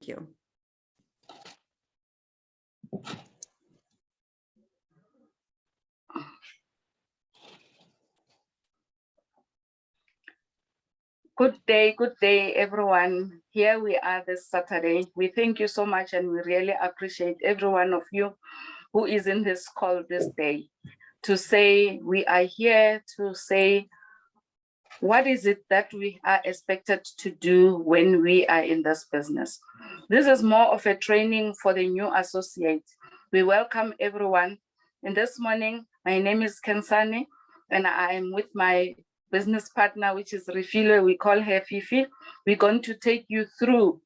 Thank you. Good day, everyone. Here we are this Saturday. We thank you so much, and we really appreciate every one of you who is in this call this day to say we are here to say what is it that we are expected to do when we are in this business. This is more of a training for the new associates. We welcome everyone. And this morning, my name is Kensani, and I am with my business partner, which is Refilo. We call her Fifi. We're going to take you through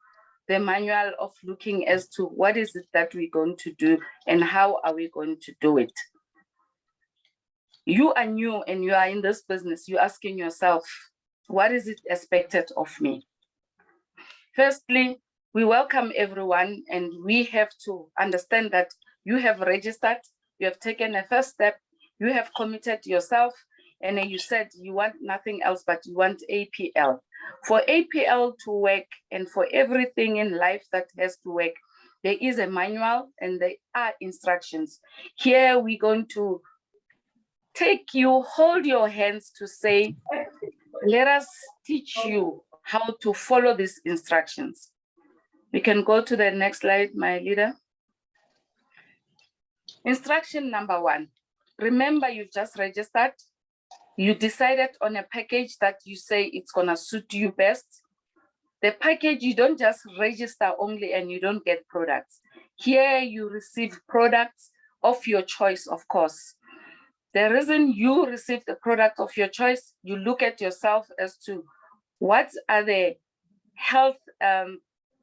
the manual of looking as to what is it that we're going to do and how are we going to do it. You are new and you are in this business. You're asking yourself, what is it expected of me? Firstly, we welcome everyone, and we have to understand that you have registered, you have taken a first step, you have committed yourself, and then you said you want nothing else but you want APL. For APL to work and for everything in life that has to work, there is a manual and there are instructions. Here we're going to take you, hold your hands to say, let us teach you how to follow these instructions. We can go to the next slide, my leader. Instruction number 1. Remember, you've just registered. You decided on a package that you say it's gonna suit you best. The package, you don't just register only and you don't get products. Here you receive products of your choice, of course. The reason you receive the product of your choice, you look at yourself as to what are the health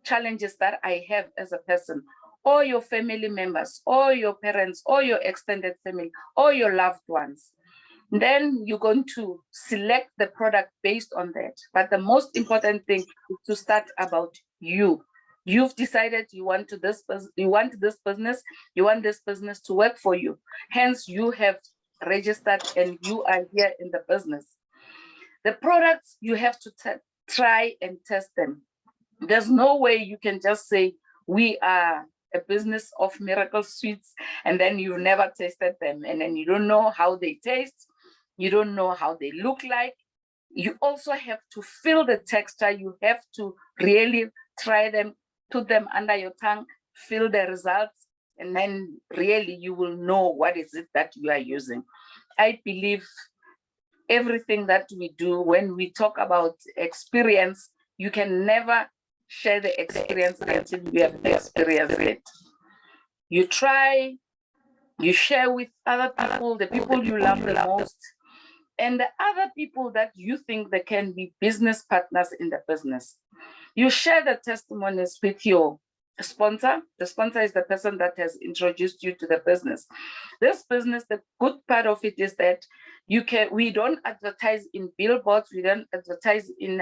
challenges that I have as a person, or your family members, or your parents, or your extended family, or your loved ones. Then you're going to select the product based on that. But the most important thing is to start about you. You've decided you want this business, you want this business to work for you. Hence, you have registered and you are here in the business. The products, you have to try and test them. There's no way you can just say we are a business of miracle sweets and then you never tasted them, and then you don't know how they taste, you don't know how they look like. You also have to feel the texture. You have to really try them, put them under your tongue, feel the results, and then really you will know what is it that you are using. I believe everything that we do, when we talk about experience, you can never share the experience until you have experienced it. You try, you share with other people, the people you love the most, and the other people that you think they can be business partners in the business. You share the testimonies with your sponsor. The sponsor is the person that has introduced you to the business. This business, the good part of it is that we don't advertise in billboards, we don't advertise in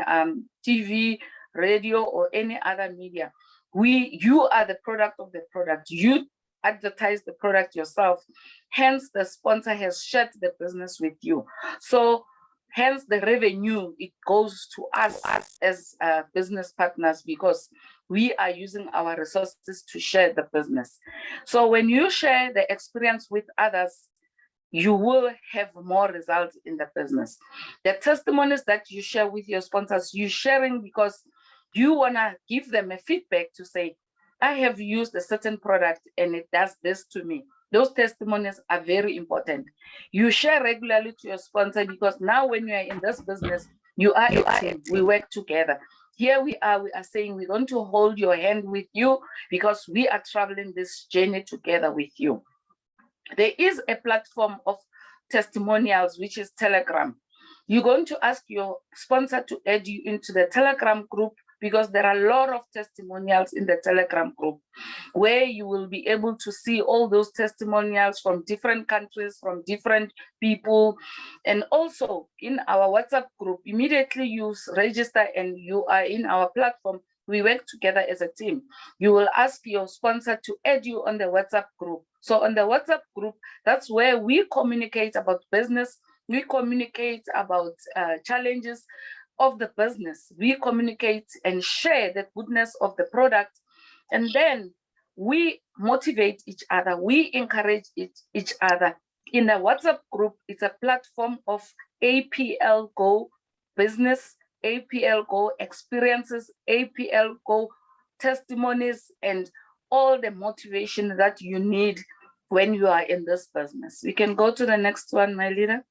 TV, radio, or any other media. You are the product of the product. You advertise the product yourself. Hence, the sponsor has shared the business with you. So hence the revenue, it goes to us as business partners because we are using our resources to share the business. So when you share the experience with others, you will have more results in the business. The testimonies that you share with your sponsors, you're sharing because you wanna give them a feedback to say, I have used a certain product and it does this to me. Those testimonies are very important. You share regularly to your sponsor because now when you are in this business, you are a team. We work together. Here we are saying we're going to hold your hand with you because we are traveling this journey together with you. There is a platform of testimonials, which is Telegram. You're going to ask your sponsor to add you into the Telegram group because there are a lot of testimonials in the Telegram group where you will be able to see all those testimonials from different countries, from different people. And also in our WhatsApp group, immediately you register and you are in our platform, we work together as a team. You will ask your sponsor to add you on the WhatsApp group. So on the WhatsApp group, that's where we communicate about business, we communicate about challenges of the business, we communicate and share the goodness of the product, And then we motivate each other, we encourage each other. In a WhatsApp group, it's a platform of APL Go business, APL Go experiences, APL Go testimonies, and all the motivation that you need when you are in this business. We can go to the next one, my leader.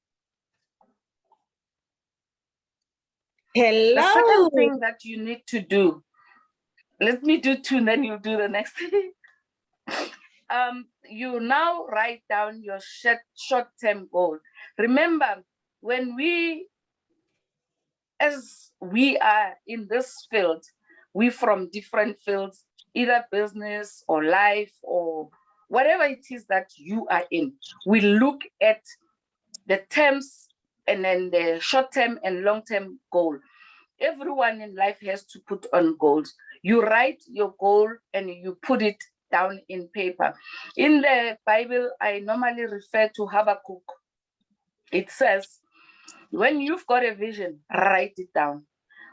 Hello. The second thing that you need to do, let me do two, and then you do the next. You now write down your short-term goal. Remember, when as we are in this field, we from different fields, either business or life or whatever it is that you are in, we look at the terms and then the short-term and long-term goal. Everyone in life has to put on goals. You write your goal and you put it down in paper. In the Bible, I normally refer to Habakkuk. It says, when you've got a vision, write it down.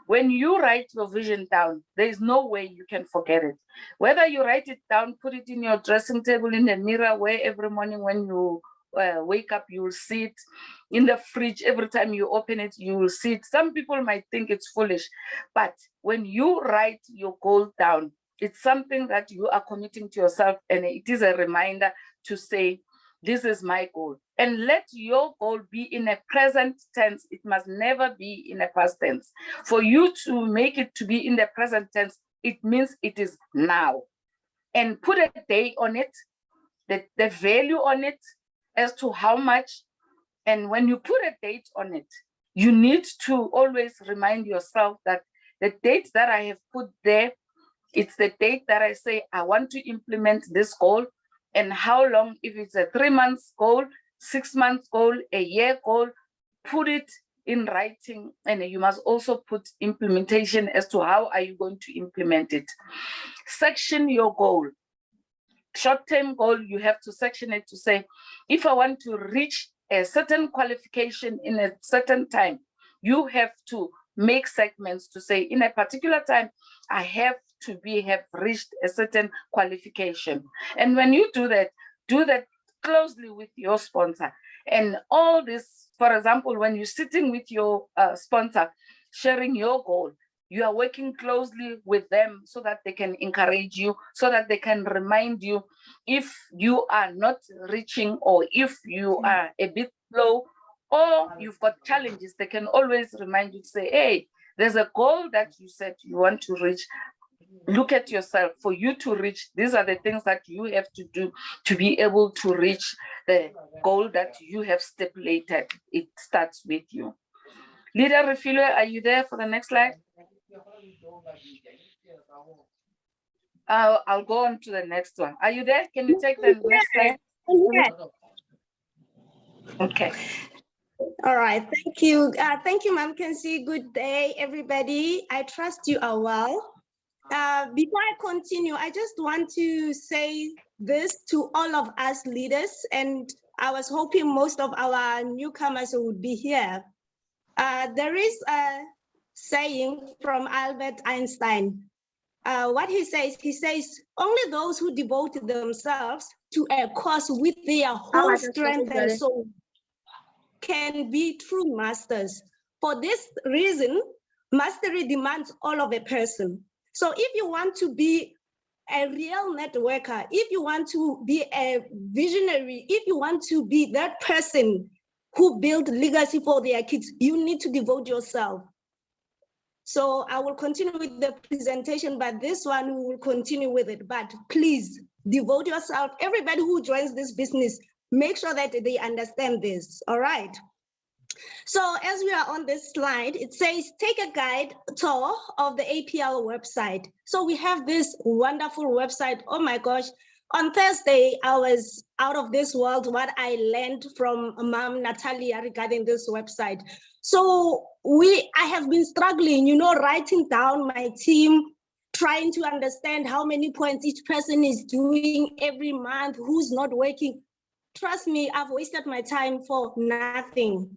When you write your vision down, there is no way you can forget it. Whether you write it down, put it in your dressing table, in the mirror, where every morning when you wake up, you will see it. In the fridge, every time you open it, you will see it. Some people might think it's foolish, but when you write your goal down, it's something that you are committing to yourself, and it is a reminder to say, this is my goal. And let your goal be in a present tense. It must never be in a past tense. For you to make it to be in the present tense, it means it is now. And put a day on it, the value on it, as to how much. And when you put a date on it, you need to always remind yourself that the date that I have put there, it's the date that I say I want to implement this goal, and how long, if it's a 3 months goal, 6 months goal, a year goal, put it in writing. And you must also put implementation as to how are you going to implement it. Section your goal. Short-term goal, you have to section it to say, if I want to reach a certain qualification in a certain time, you have to make segments to say, in a particular time, I have to have reached a certain qualification. And when you do that closely with your sponsor. And all this, for example, when you're sitting with your sponsor, sharing your goal, you are working closely with them so that they can encourage you, so that they can remind you if you are not reaching, or if you are a bit low, or you've got challenges. They can always remind you to say, hey, there's a goal that you said you want to reach. Look at yourself. For you to reach, these are the things that you have to do to be able to reach the goal that you have stipulated. It starts with you. Leader Refilo, are you there for the next slide? I'll go on to the next one. Are you there? Can you take the next slide? Okay. All right. Thank you. Thank you, Ma'am Kenzie. Good day, everybody. I trust you are well. Before I continue, I just want to say this to all of us leaders, and I was hoping most of our newcomers would be here. There is a saying from Albert Einstein. What he says, only those who devote themselves to a cause with their whole strength and soul can be true masters. For this reason, mastery demands all of a person. So if you want to be a real networker, if you want to be a visionary, if you want to be that person who build legacy for their kids, you need to devote yourself. So I will continue with the presentation, but this one we will continue with it. But please devote yourself. Everybody who joins this business, make sure that they understand this, all right? So as we are on this slide, it says, take a guide tour of the APL website. So we have this wonderful website. Oh my gosh. On Thursday, I was out of this world, what I learned from Mom Natalia regarding this website. So I have been struggling, you know, writing down my team, trying to understand how many points each person is doing every month, who's not working. Trust me, I've wasted my time for nothing,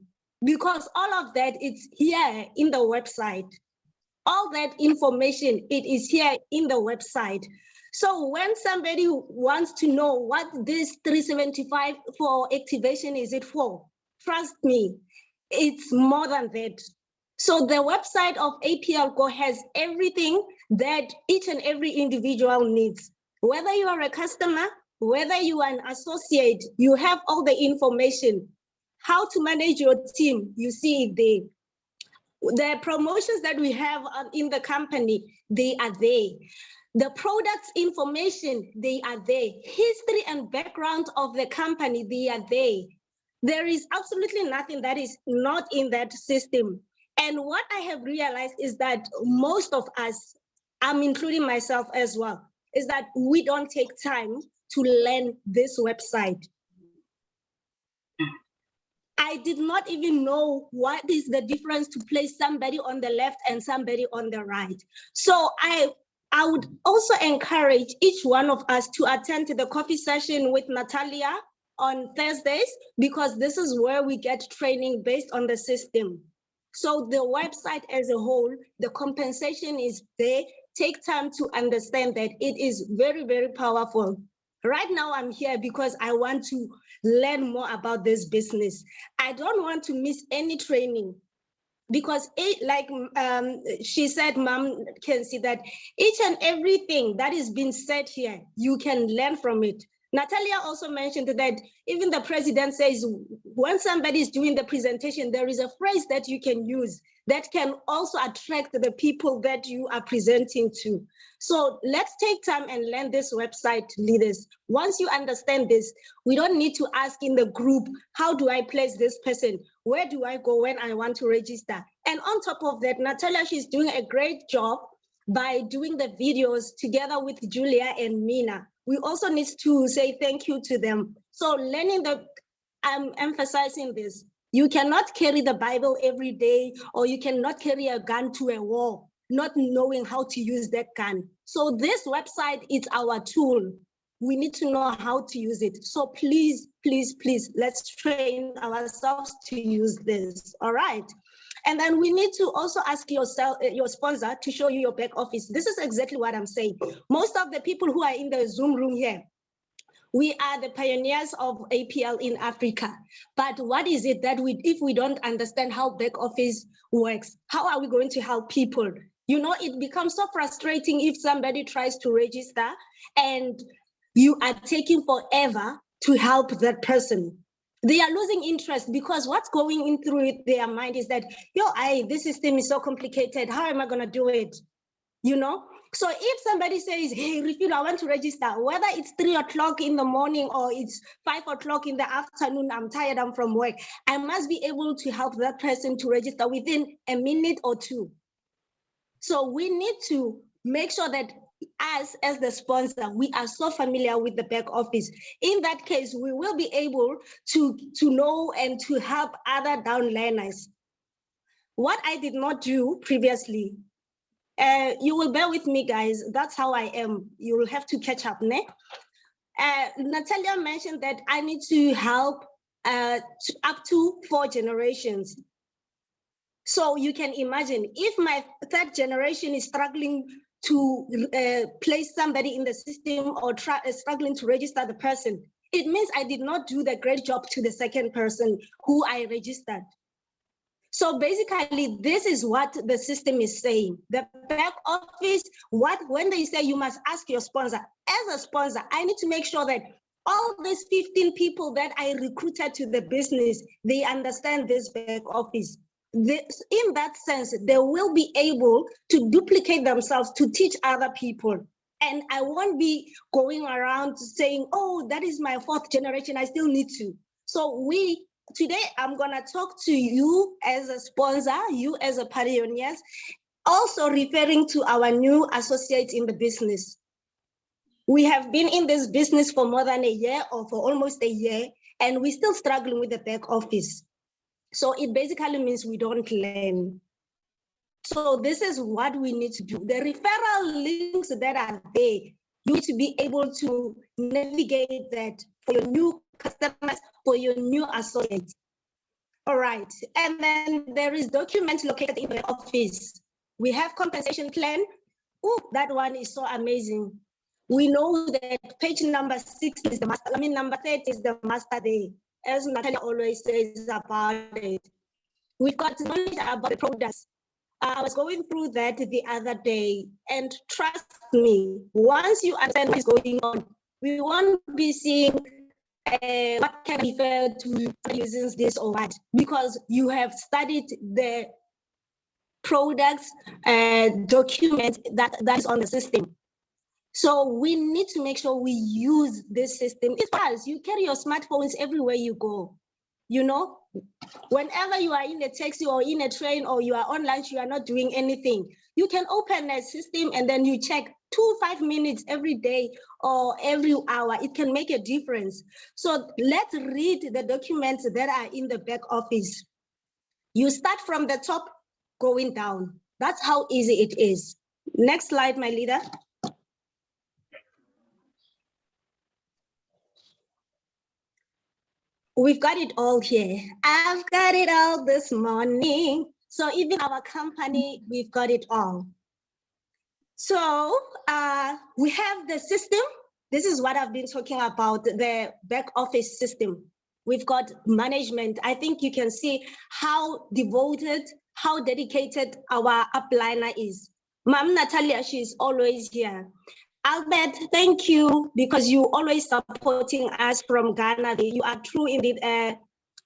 because all of that is here in the website. All that information, it is here in the website. So when somebody wants to know what this 375 for activation is it for, trust me, it's more than that. So the website of APL Go has everything that each and every individual needs. Whether you are a customer, whether you are an associate, you have all the information. How to manage your team, you see it there. The promotions that we have in the company, they are there. The products information, they are there. History and background of the company, they are there. There is absolutely nothing that is not in that system. And what I have realized is that most of us, I'm including myself as well, is that we don't take time to learn this website. I did not even know what is the difference to place somebody on the left and somebody on the right. So I would also encourage each one of us to attend to the coffee session with Natalia on Thursdays, because this is where we get training based on the system. So the website as a whole, the compensation is there. Take time to understand that it is very, very powerful. Right now I'm here because I want to learn more about this business. I don't want to miss any training, because like she said, Mom can see that each and everything that is being said here, you can learn from it. Natalia also mentioned that even the president says when somebody is doing the presentation, there is a phrase that you can use that can also attract the people that you are presenting to. So let's take time and learn this website, leaders. Once you understand this, we don't need to ask in the group, how do I place this person? Where do I go when I want to register? And on top of that, Natalia, she's doing a great job by doing the videos together with Julia and Mina. We also need to say thank you to them. So I'm emphasizing this. You cannot carry the Bible every day, or you cannot carry a gun to a war, not knowing how to use that gun. So this website is our tool. We need to know how to use it. So please, please, please, let's train ourselves to use this, all right? And then we need to also ask yourself, your sponsor, to show you your back office. This is exactly what I'm saying. Most of the people who are in the Zoom room here, we are the pioneers of APL in Africa. But what is it that if we don't understand how back office works, how are we going to help people? You know, it becomes so frustrating if somebody tries to register and you are taking forever to help that person. They are losing interest because what's going in through their mind is that, this system is so complicated. How am I going to do it? You know? So if somebody says, hey, Refill, I want to register, whether it's 3 o'clock in the morning or it's 5 o'clock in the afternoon, I'm tired, I'm from work, I must be able to help that person to register within a minute or two. So we need to make sure that us as the sponsor, we are so familiar with the back office. In that case, we will be able to know and to help other downliners. What I did not do previously, you will bear with me, guys. That's how I am. You will have to catch up, ne? Natalia mentioned that I need to help up to 4 generations. So you can imagine if my 3rd generation is struggling to place somebody in the system or struggling to register the person, it means I did not do the great job to the 2nd person who I registered. So basically, this is what the system is saying. The back office, when they say you must ask your sponsor, as a sponsor, I need to make sure that all these 15 people that I recruited to the business, they understand this back office. In that sense, they will be able to duplicate themselves to teach other people. And I won't be going around saying, oh, that is my 4th generation, I still need to. So today, I'm gonna talk to you as a sponsor, you as a pioneers, also referring to our new associates in the business. We have been in this business for more than a year or for almost a year, and we're still struggling with the back office. So it basically means we don't learn. So this is what we need to do. The referral links that are there, you need to be able to navigate that for your new customers, for your new associates. All right, and then there is document located in the office. We have compensation plan. Oh, that one is so amazing. We know that page number 6 is the master, number 30 is the master day, as Natalia always says about it. We got knowledge about the products. I was going through that the other day, and trust me, once you understand what is going on, we won't be seeing what can refer to using this or what, because you have studied the products document that is on the system. So we need to make sure we use this system. It's fast. You carry your smartphones everywhere you go. You know, whenever you are in a taxi or in a train or you are on lunch, you are not doing anything. You can open a system and then you check 5 minutes every day or every hour. It can make a difference. So let's read the documents that are in the back office. You start from the top going down. That's how easy it is. Next slide, my leader. We've got it all here. I've got it all this morning. So even our company, we've got it all. So we have the system. This is what I've been talking about, the back office system. We've got management. I think you can see how devoted, how dedicated our upliner is. Ma'am Natalia, she's always here. Albert, thank you, because you always supporting us from Ghana. You are true indeed a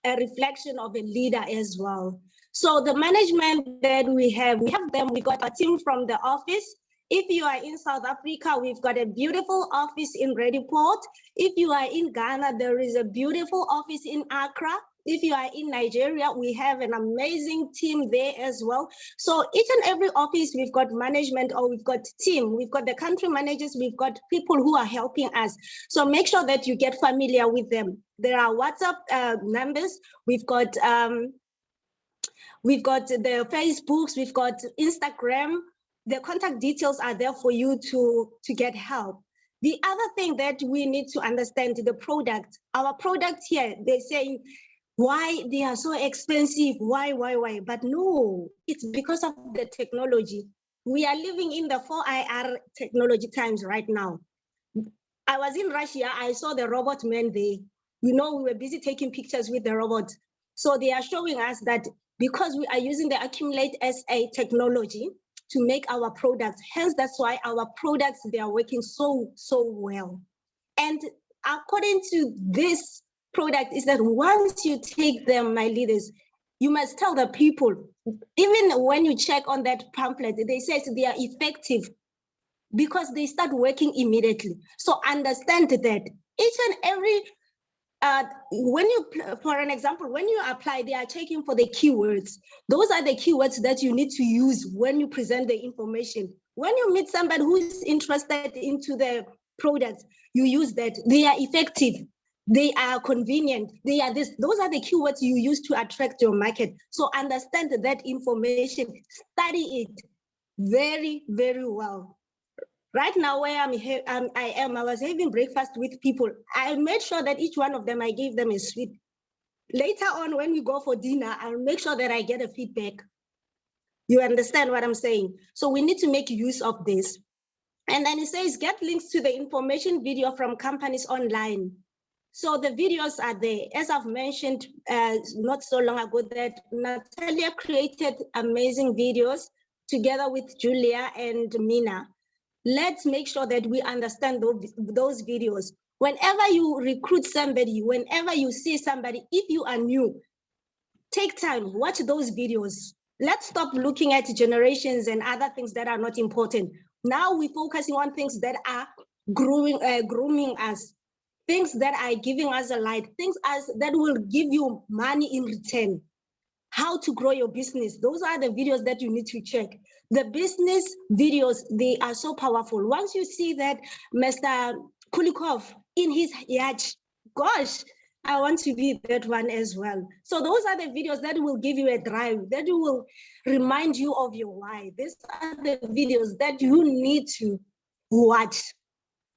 reflection of a leader as well. So the management that we have them. We got a team from the office. If you are in South Africa, we've got a beautiful office in Rediport. If you are in Ghana, there is a beautiful office in Accra. If you are in Nigeria, we have an amazing team there as well. So each and every office, we've got management or we've got team, we've got the country managers, we've got people who are helping us. So make sure that you get familiar with them. There are WhatsApp numbers, we've got the Facebooks, we've got Instagram. The contact details are there for you to get help. The other thing that we need to understand, the product, our product here, they say, why they are so expensive, why? But no, it's because of the technology. We are living in the 4IR technology times right now. I was in Russia, I saw the robot man there. We were busy taking pictures with the robot. So they are showing us that because we are using the Accumulate SA technology to make our products, hence that's why our products, they are working so well. And according to this product is that once you take them, my leaders, you must tell the people, even when you check on that pamphlet, they say they are effective because they start working immediately. So understand that each and every, for an example, when you apply, they are checking for the keywords. Those are the keywords that you need to use when you present the information. When you meet somebody who is interested into the product, you use that. They are effective. They are convenient. They are this. Those are the keywords you use to attract your market. So understand that information, study it very, very well. Right now, where I was having breakfast with people. I made sure that each one of them, I gave them a sweet. Later on, when we go for dinner, I'll make sure that I get a feedback. You understand what I'm saying? So we need to make use of this. And then it says, get links to the information video from companies online. So the videos are there. As I've mentioned not so long ago, that Natalia created amazing videos together with Julia and Mina. Let's make sure that we understand those videos. Whenever you recruit somebody, whenever you see somebody, if you are new, take time, watch those videos. Let's stop looking at generations and other things that are not important. Now we're focusing on things that are grooming us, things that are giving us a light, things that will give you money in return. How to grow your business. Those are the videos that you need to check. The business videos, they are so powerful. Once you see that Mr. Kulikov in his yacht, gosh, I want to be that one as well. So those are the videos that will give you a drive, that will remind you of your why. These are the videos that you need to watch.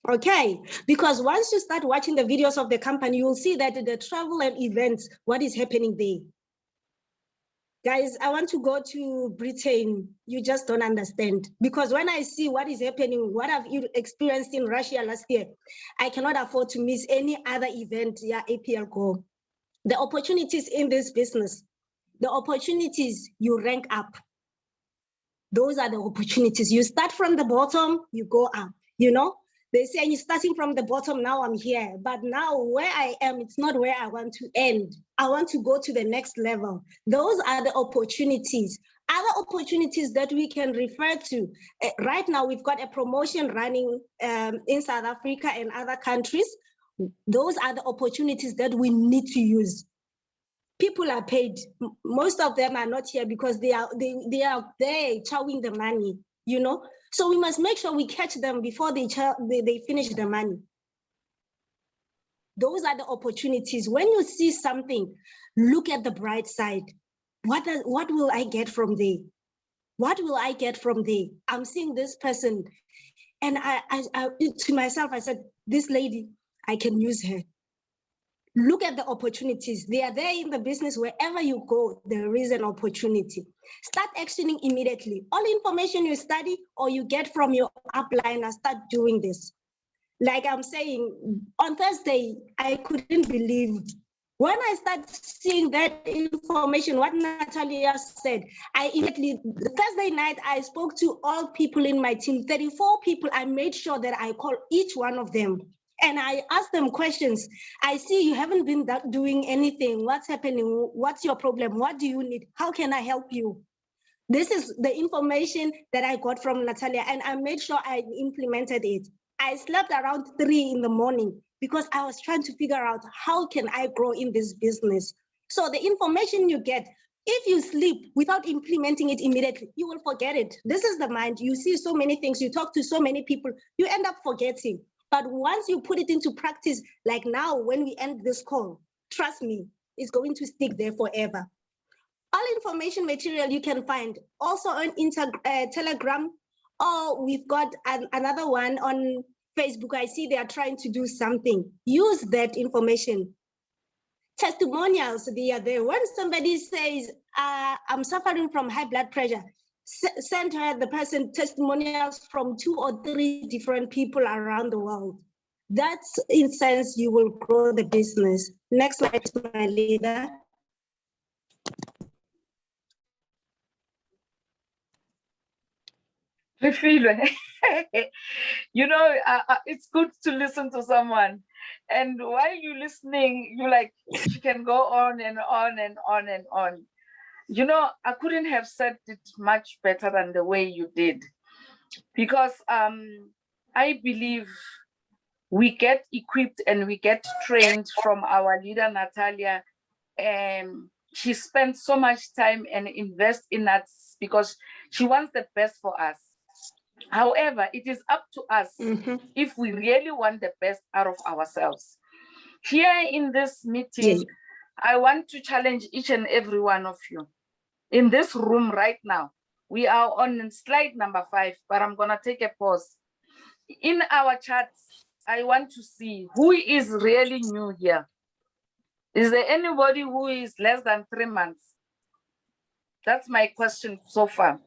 Okay, because once you start watching the videos of the company, you will see that the travel and events, what is happening there. Guys, I want to go to Britain. You just don't understand. Because when I see what is happening, what I've experienced in Russia last year, I cannot afford to miss any other event, yeah, APL Go. The opportunities in this business, the opportunities you rank up. Those are the opportunities. You start from the bottom, you go up, you know? They say you're starting from the bottom, now I'm here. But now where I am, it's not where I want to end. I want to go to the next level. Those are the opportunities. Other opportunities that we can refer to. Right now, we've got a promotion running in South Africa and other countries. Those are the opportunities that we need to use. People are paid. Most of them are not here because they are there chowing the money, you know? So we must make sure we catch them before they finish the money. Those are the opportunities. When you see something, look at the bright side. What will I get from there? What will I get from there? I'm seeing this person, and I to myself, I said, this lady, I can use her. Look at the opportunities. They are there in the business. Wherever you go, there is an opportunity. Start actioning immediately. All information you study or you get from your upliner, start doing this. Like I'm saying, on Thursday, I couldn't believe when I started seeing that information, what Natalia said, I immediately, Thursday night, I spoke to all people in my team, 34 people. I made sure that I call each one of them. And I asked them questions. I see you haven't been doing anything. What's happening? What's your problem? What do you need? How can I help you? This is the information that I got from Natalia, and I made sure I implemented it. I slept around 3 in the morning because I was trying to figure out how can I grow in this business. So the information you get, if you sleep without implementing it immediately, you will forget it. This is the mind. You see so many things, you talk to so many people, you end up forgetting. But once you put it into practice, like now when we end this call, trust me, it's going to stick there forever. All information material you can find also on Telegram, or we've got another one on Facebook. I see they are trying to do something. Use that information. Testimonials, they are there. When somebody says, I'm suffering from high blood pressure, send her the person testimonials from 2 or 3 different people around the world. That's in sense you will grow the business. Next slide, my leader. You know, it's good to listen to someone. And while you're listening, you like, she can go on and on and on and on. You know, I couldn't have said it much better than the way you did. Because I believe we get equipped and we get trained from our leader, Natalia. And she spends so much time and invest in us because she wants the best for us. However, it is up to us if we really want the best out of ourselves. Here in this meeting, I want to challenge each and every one of you. In this room right now, we are on slide number 5, but I'm going to take a pause. In our chats, I want to see who is really new here. Is there anybody who is less than 3 months? That's my question so far.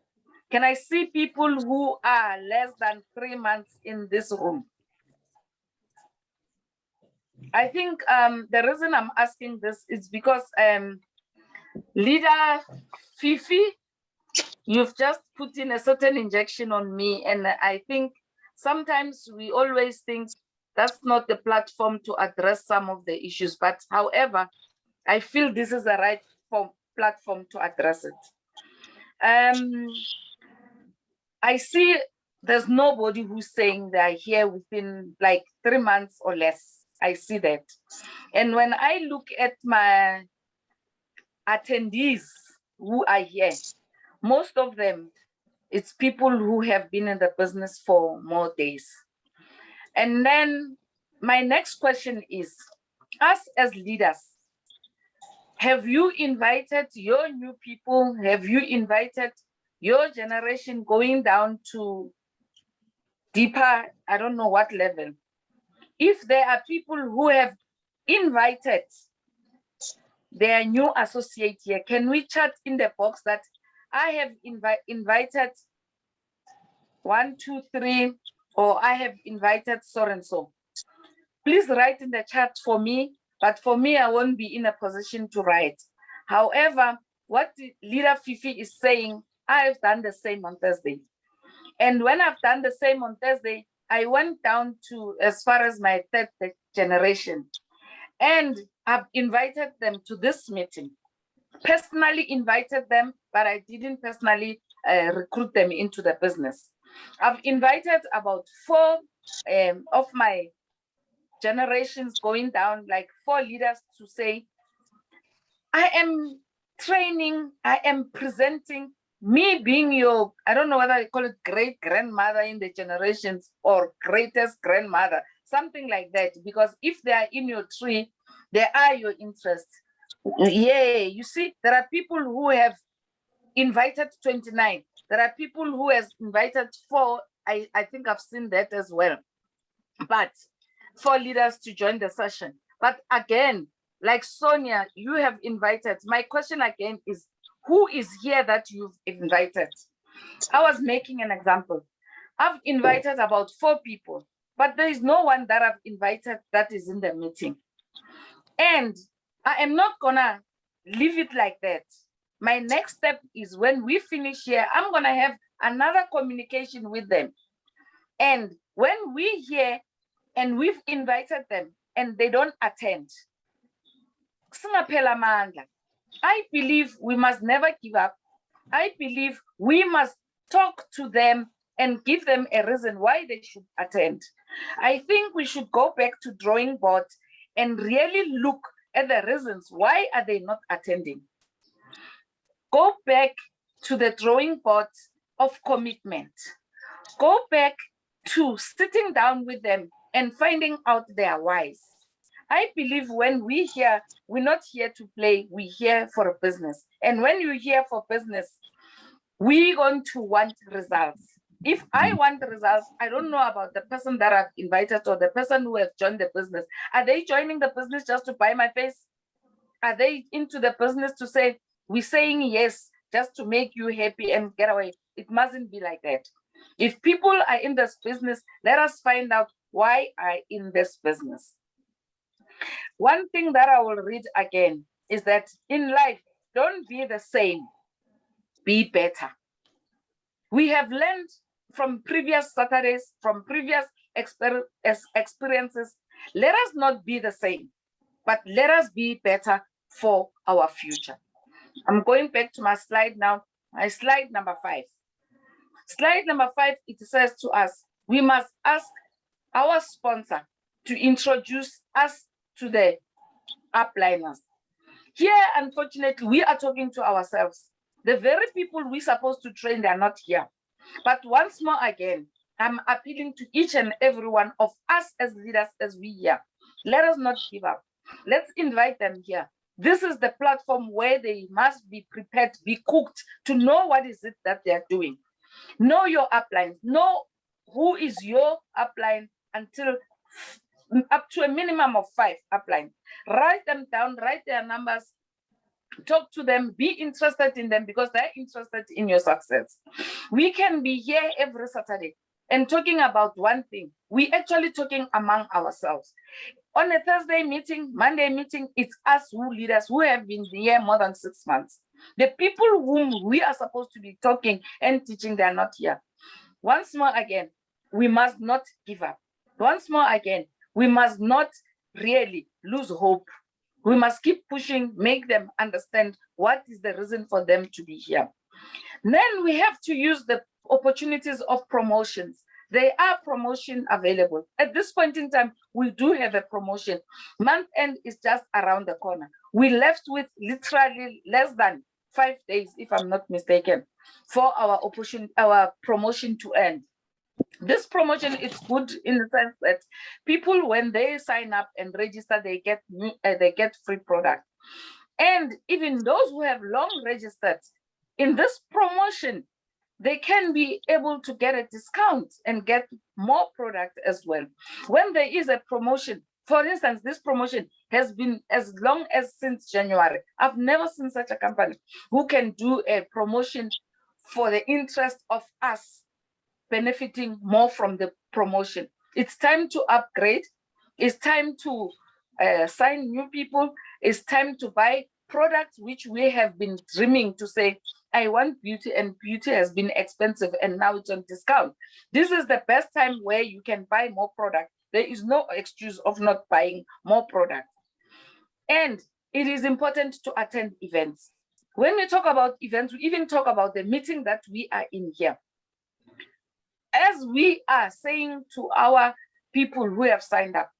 Can I see people who are less than 3 months in this room? I think the reason I'm asking this is because leader Fifi, you've just put in a certain injection on me. And I think sometimes we always think that's not the platform to address some of the issues. But however, I feel this is the right platform to address it. I see there's nobody who's saying they're here within like 3 months or less. I see that. And when I look at my attendees who are here, most of them, it's people who have been in the business for more days. And then my next question is, us as leaders, have you invited your new people? Have you invited your generation going down to deeper, I don't know what level? If there are people who have invited, their new associate here, can we chat in the box that I have invited 1, 2, 3, or I have invited so and so? Please write in the chat for me, but for me, I won't be in a position to write. However, what Leader Fifi is saying, I've done the same on Thursday. And when I've done the same on Thursday, I went down to as far as my third generation. And I've invited them to this meeting. Personally invited them, but I didn't personally recruit them into the business. I've invited about 4 of my generations going down, like 4 leaders, to say, I am training, I am presenting, me being your, I don't know whether I call it great grandmother in the generations or greatest grandmother, something like that, because if they are in your tree, they are your interests. Yeah, you see, there are people who have invited 29. There are people who has invited 4. I think I've seen that as well. But 4 leaders to join the session. But again, like Sonia, you have invited. My question again is, who is here that you've invited? I was making an example. I've invited about 4 people, but there is no one that I've invited that is in the meeting. And I am not gonna leave it like that. My next step is when we finish here, I'm gonna have another communication with them. And when we hear and we've invited them and they don't attend, I believe we must never give up. I believe we must talk to them and give them a reason why they should attend. I think we should go back to drawing board and really look at the reasons why are they not attending. Go back to the drawing board of commitment. Go back to sitting down with them and finding out their whys. I believe when we hear, we're not here to play, we're here for a business. And when you're here for business, we're going to want results. If I want the results, I don't know about the person that I've invited or the person who has joined the business. Are they joining the business just to buy my face? Are they into the business to say, we're saying yes, just to make you happy and get away? It mustn't be like that. If people are in this business, let us find out why are in this business. One thing that I will read again is that in life, don't be the same, be better. We have learned from previous Saturdays, from previous experiences. Let us not be the same, but let us be better for our future. I'm going back to my slide now, my slide number 5. Slide number 5, it says to us, we must ask our sponsor to introduce us to the upliners. Here, unfortunately, we are talking to ourselves. The very people we're supposed to train, they are not here. But once more again, I'm appealing to each and every one of us as leaders, as we here. Let us not give up. Let's invite them here. This is the platform where they must be prepared, be cooked to know what is it that they're doing. Know your uplines. Know who is your upline until up to a minimum of 5 uplines. Write them down, write their numbers, talk to them, be interested in them because they're interested in your success. We can be here every Saturday and talking about one thing. We actually talking among ourselves. On a Thursday meeting, Monday meeting, it's us who leaders who have been here more than 6 months. The people whom we are supposed to be talking and teaching, they are not here. Once more again, we must not give up. Once more again, we must not really lose hope. We must keep pushing, make them understand what is the reason for them to be here. Then we have to use the opportunities of promotions. There are promotion available. At this point in time, we do have a promotion. Month end is just around the corner. We left with literally less than 5 days, if I'm not mistaken, for our promotion to end. This promotion is good in the sense that people, when they sign up and register, they get free product. And even those who have long registered in this promotion, they can be able to get a discount and get more product as well. When there is a promotion, For instance, this promotion has been as long as since January. I've never seen such a company who can do a promotion for the interest of us benefiting more from the promotion. It's time to upgrade. It's time to sign new people. It's time to buy products which we have been dreaming to say, I want beauty, and beauty has been expensive and now it's on discount. This is the best time where you can buy more product. There is no excuse of not buying more product. And it is important to attend events. When we talk about events, we even talk about the meeting that we are in here. As we are saying to our people who have signed up,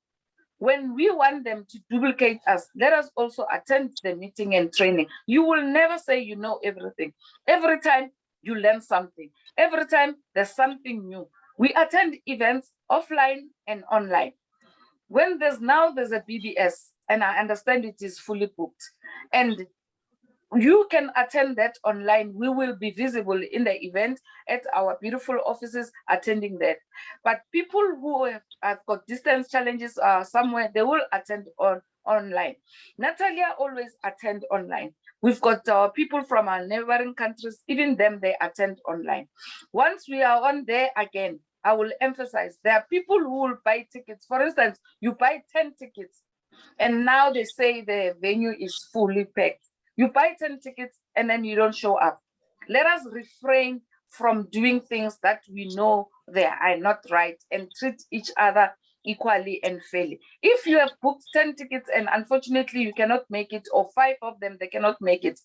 when we want them to duplicate us, let us also attend the meeting and training. You will never say you know everything. Every time you learn something. Every time there's something new. We attend events offline and online. When there's a BBS, and I understand it is fully booked, and you can attend that online. We will be visible in the event at our beautiful offices attending that. But people who have got distance challenges somewhere, they will attend online. Natalia always attend online. We've got people from our neighboring countries, even them, they attend online. Once we are on there again, I will emphasize, there are people who will buy tickets. For instance, you buy 10 tickets, and now they say the venue is fully packed. You buy 10 tickets and then you don't show up. Let us refrain from doing things that we know they are not right and treat each other equally and fairly. If you have booked 10 tickets and unfortunately you cannot make it, or 5 of them, they cannot make it,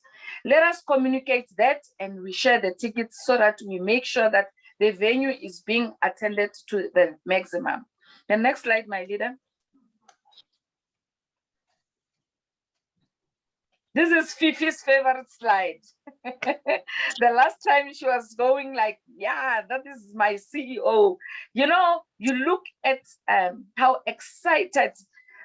let us communicate that and we share the tickets so that we make sure that the venue is being attended to the maximum. The next slide, my leader. This is Fifi's favorite slide. The last time she was going like, yeah, that is my CEO. You know, you look at how excited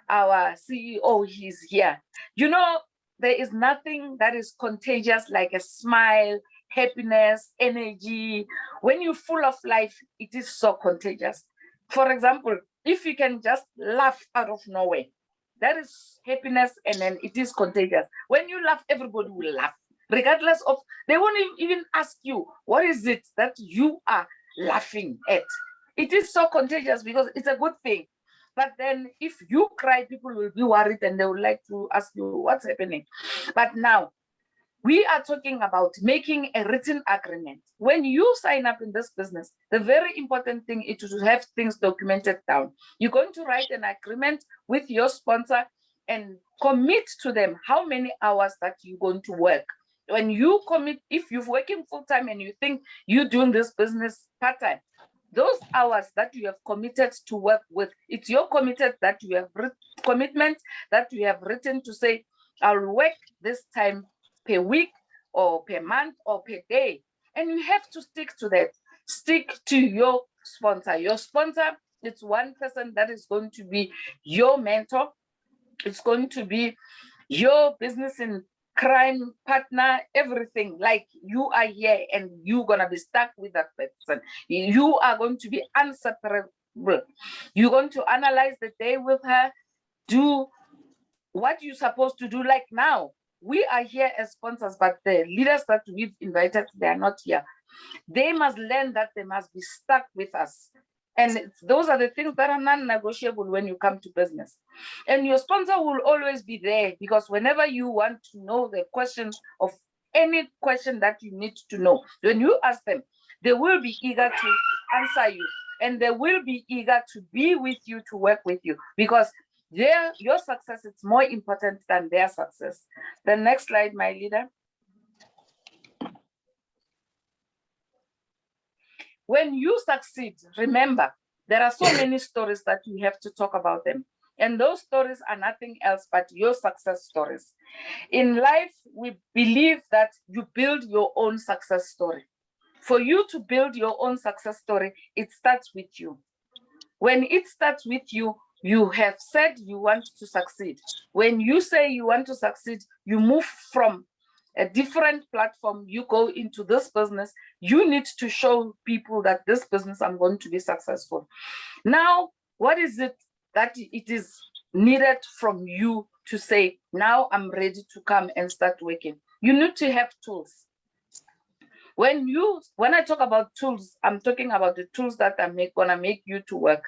our CEO is here. You know, there is nothing that is contagious like a smile, happiness, energy. When you're full of life, it is so contagious. For example, if you can just laugh out of nowhere, that is happiness, and then it is contagious. When you laugh, everybody will laugh, regardless of, they won't even ask you, what is it that you are laughing at? It is so contagious because it's a good thing. But then if you cry, people will be worried and they would like to ask you what's happening. But now, we are talking about making a written agreement. When you sign up in this business, the very important thing is to have things documented down. You're going to write an agreement with your sponsor and commit to them how many hours that you're going to work. When you commit, if you're working full-time and you think you're doing this business part-time, those hours that you have committed to work with, it's your commitment that you have written to say, I'll work this time per week or per month or per day. And you have to stick to that. Stick to your sponsor. Your sponsor, it's one person that is going to be your mentor. It's going to be your business in crime partner, everything. Like, you are here and you're going to be stuck with that person. You are going to be inseparable. You're going to analyze the day with her, do what you're supposed to do. Like now, we are here as sponsors, but the leaders that we've invited, they are not here. They must learn that they must be stuck with us. And those are the things that are non-negotiable when you come to business. And your sponsor will always be there, because whenever you want to know the questions of any question that you need to know, when you ask them, they will be eager to answer you. And they will be eager to be with you, to work with you, because your success is more important than their success. The next slide, my leader. When you succeed, remember, there are so many stories that you have to talk about them. And those stories are nothing else but your success stories. In life, we believe that you build your own success story. For you to build your own success story, it starts with you. When it starts with you, you have said you want to succeed. When you say you want to succeed, you move from a different platform, you go into this business. You need to show people that this business, I'm going to be successful. Now, what is it that it is needed from you to say, now I'm ready to come and start working. You need to have tools. When I talk about tools, I'm talking about the tools that are gonna make you to work.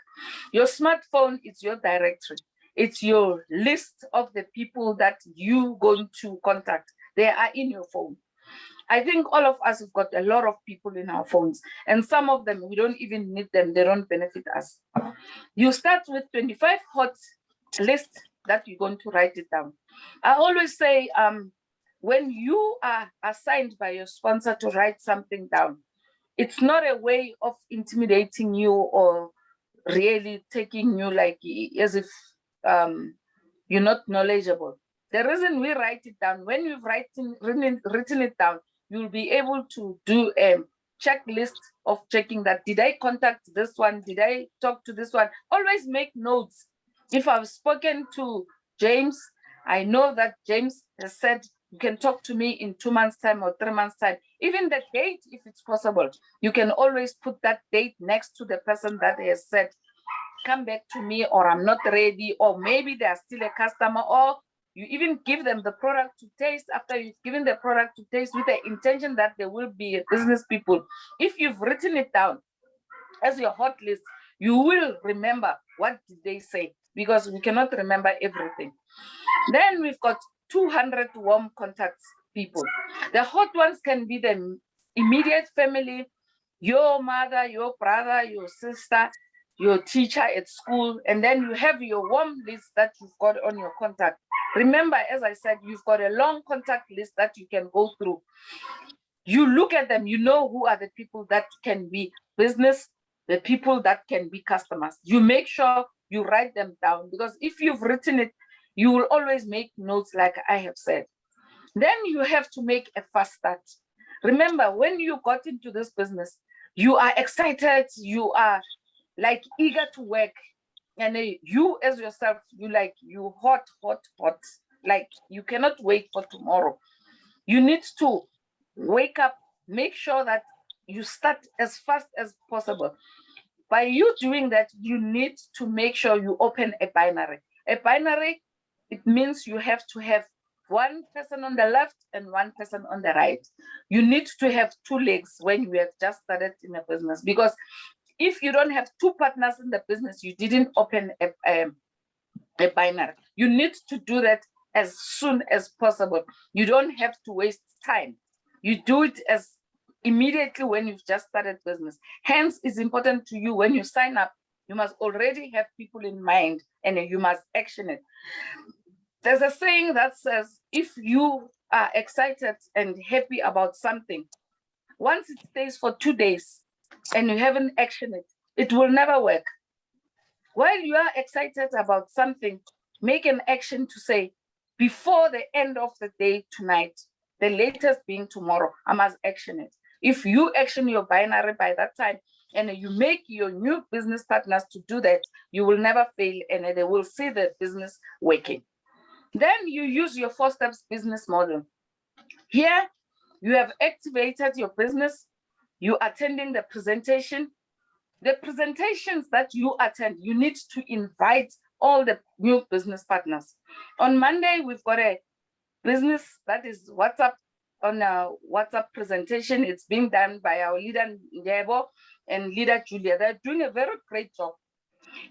Your smartphone is your directory. It's your list of the people that you going to contact. They are in your phone. I think all of us have got a lot of people in our phones, and some of them, we don't even need them. They don't benefit us. You start with 25 hot lists that you're going to write it down. I always say, when you are assigned by your sponsor to write something down, it's not a way of intimidating you or really taking you like as if you're not knowledgeable. The reason we write it down, when you've written it down, you'll be able to do a checklist of checking that, did I contact this one? Did I talk to this one? Always make notes. If I've spoken to James, I know that James has said, you can talk to me in 2 months' time or 3 months' time. Even the date, if it's possible, you can always put that date next to the person that has said, come back to me, or I'm not ready, or maybe they're still a customer, or you even give them the product to taste after you've given the product to taste with the intention that they will be business people. If you've written it down as your hot list, you will remember what did they say, because we cannot remember everything. Then we've got 200 warm contacts people. The hot ones can be the immediate family, your mother, your brother, your sister, your teacher at school, and then you have your warm list that you've got on your contact. Remember, as I said, you've got a long contact list that you can go through. You look at them, you know who are the people that can be business, the people that can be customers. You make sure you write them down, because if you've written it, you will always make notes like I have said. Then you have to make a fast start. Remember, when you got into this business, you are excited, you are like eager to work, and you as yourself, you hot, like you cannot wait for tomorrow. You need to wake up, make sure that you start as fast as possible. By you doing that, you need to make sure you open a binary. A binary, it means you have to have one person on the left and one person on the right. You need to have two legs when you have just started in a business, because if you don't have two partners in the business, you didn't open a binary. You need to do that as soon as possible. You don't have to waste time. You do it as immediately when you've just started business. Hence, it's important to you when you sign up, you must already have people in mind and you must action it. There's a saying that says, if you are excited and happy about something, once it stays for 2 days and you haven't actioned it, it will never work. While you are excited about something, make an action to say, before the end of the day tonight, the latest being tomorrow, I must action it. If you action your binary by that time and you make your new business partners to do that, you will never fail and they will see the business working. Then you use your 4 steps business model. Here, you have activated your business, you attending the presentation. The presentations that you attend, you need to invite all the new business partners. On Monday, we've got a business that is WhatsApp on a WhatsApp presentation. It's being done by our leader Ndebo and leader Julia. They're doing a very great job.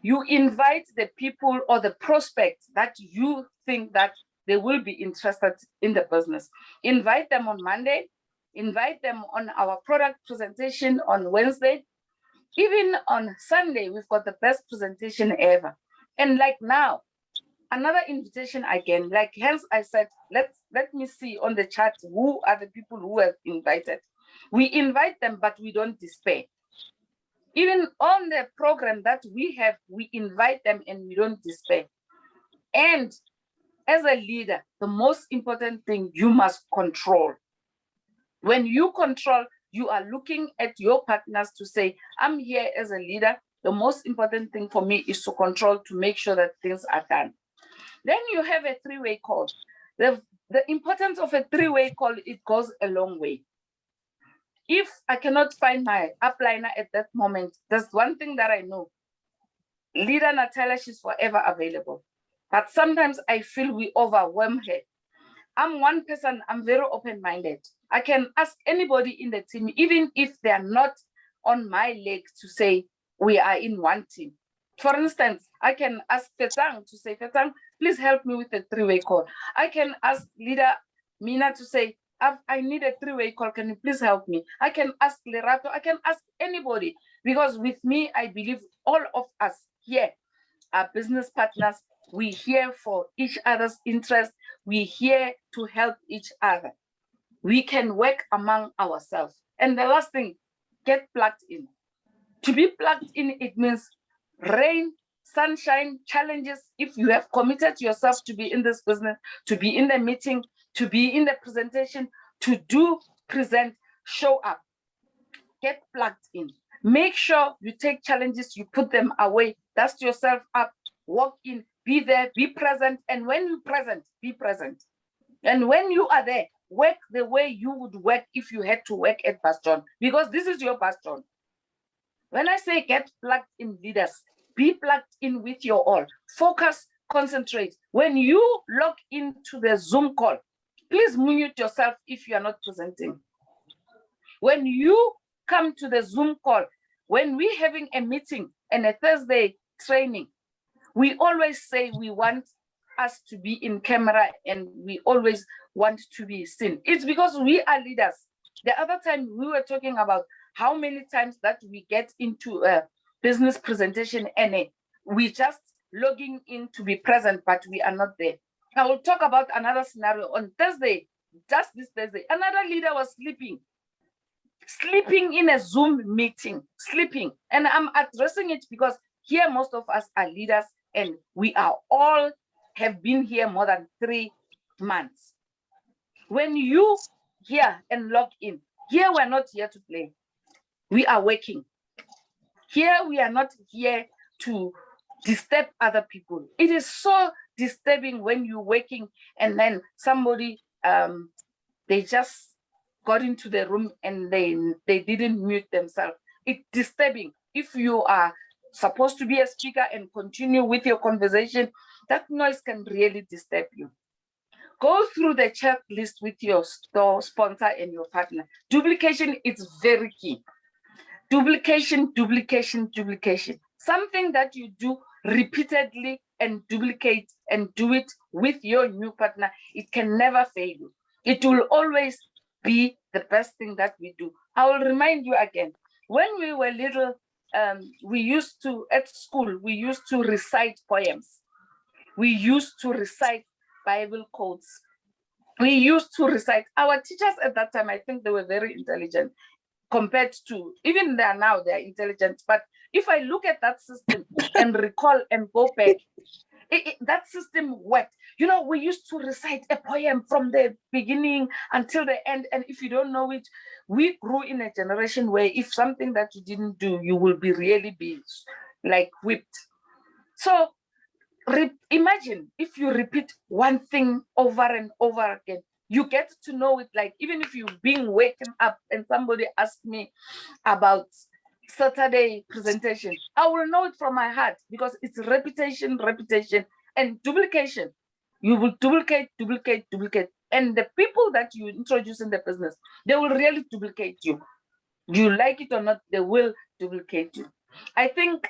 You invite the people or the prospects that you think that they will be interested in the business. Invite them on Monday, invite them on our product presentation on Wednesday. Even on Sunday, we've got the best presentation ever. And like now, another invitation again, like hence I said, let me see on the chat who are the people who have invited. We invite them, but we don't despair. Even on the program that we have, we invite them and we don't despair. And as a leader, the most important thing, you must control. When you control, you are looking at your partners to say, I'm here as a leader. The most important thing for me is to control, to make sure that things are done. Then you have a 3-way call. The importance of a 3-way call, it goes a long way. If I cannot find my upliner at that moment, there's one thing that I know. Leader Natalia, she's forever available. but sometimes I feel we overwhelm her. I'm one person, I'm very open-minded. I can ask anybody in the team, even if they are not on my leg, to say we are in one team. For instance, I can ask Fetang to say, Fetang, please help me with a three-way call. I can ask leader Mina to say, I need a three-way call. Can you please help me? I can ask Lerato. I can ask anybody, because with me, I believe all of us here are business partners. We're here for each other's interest. We're here to help each other. We can work among ourselves. And the last thing, get plugged in. To be plugged in, it means rain, sunshine, challenges. If you have committed yourself to be in this business, to be in the meeting, to be in the presentation, to do, present, show up. Get plugged in. Make sure you take challenges, you put them away, dust yourself up, walk in, be there, be present. And when you present, be present. And when you are there, work the way you would work if you had to work at Bastion, because this is your Bastion. When I say get plugged in, leaders, be plugged in with your all. Focus, concentrate. When you log into the Zoom call, please mute yourself if you are not presenting. When you come to the Zoom call, when we're having a meeting and a Thursday training, we always say we want us to be in camera and we always want to be seen. It's because we are leaders. The other time we were talking about how many times that we get into a business presentation and we just logging in to be present, but we are not there. I will talk about another scenario on Thursday, just this Thursday. Another leader was sleeping in a Zoom meeting, sleeping. And I'm addressing it because here most of us are leaders and we are all have been here more than 3 months. When you here and log in, here we're not here to play. We are working. Here we are not here to disturb other people. It is so disturbing when you're working and then somebody, they just got into the room and they didn't mute themselves. It's disturbing. If you are supposed to be a speaker and continue with your conversation, that noise can really disturb you. Go through the checklist with your store sponsor and your partner. Duplication is very key. Duplication, duplication, duplication. Something that you do repeatedly and duplicate and do it with your new partner, it can never fail you. It will always be the best thing that we do. I will remind you again, when we were little, we used to, at school, we used to recite poems. We used to recite Bible quotes. We used to recite. Our teachers at that time, I think they were very intelligent compared to, even they are now, they're intelligent. But if I look at that system and recall and go back, that system worked. You know, we used to recite a poem from the beginning until the end. And if you don't know it, we grew in a generation where if something that you didn't do, you will be really be like whipped. So imagine if you repeat one thing over and over again, you get to know it. Like even if you're being waken up and somebody asked me about Saturday presentation, I will know it from my heart because it's repetition, repetition, and duplication. You will duplicate, duplicate, duplicate. And the people that you introduce in the business, they will really duplicate you. You like it or not, they will duplicate you. I think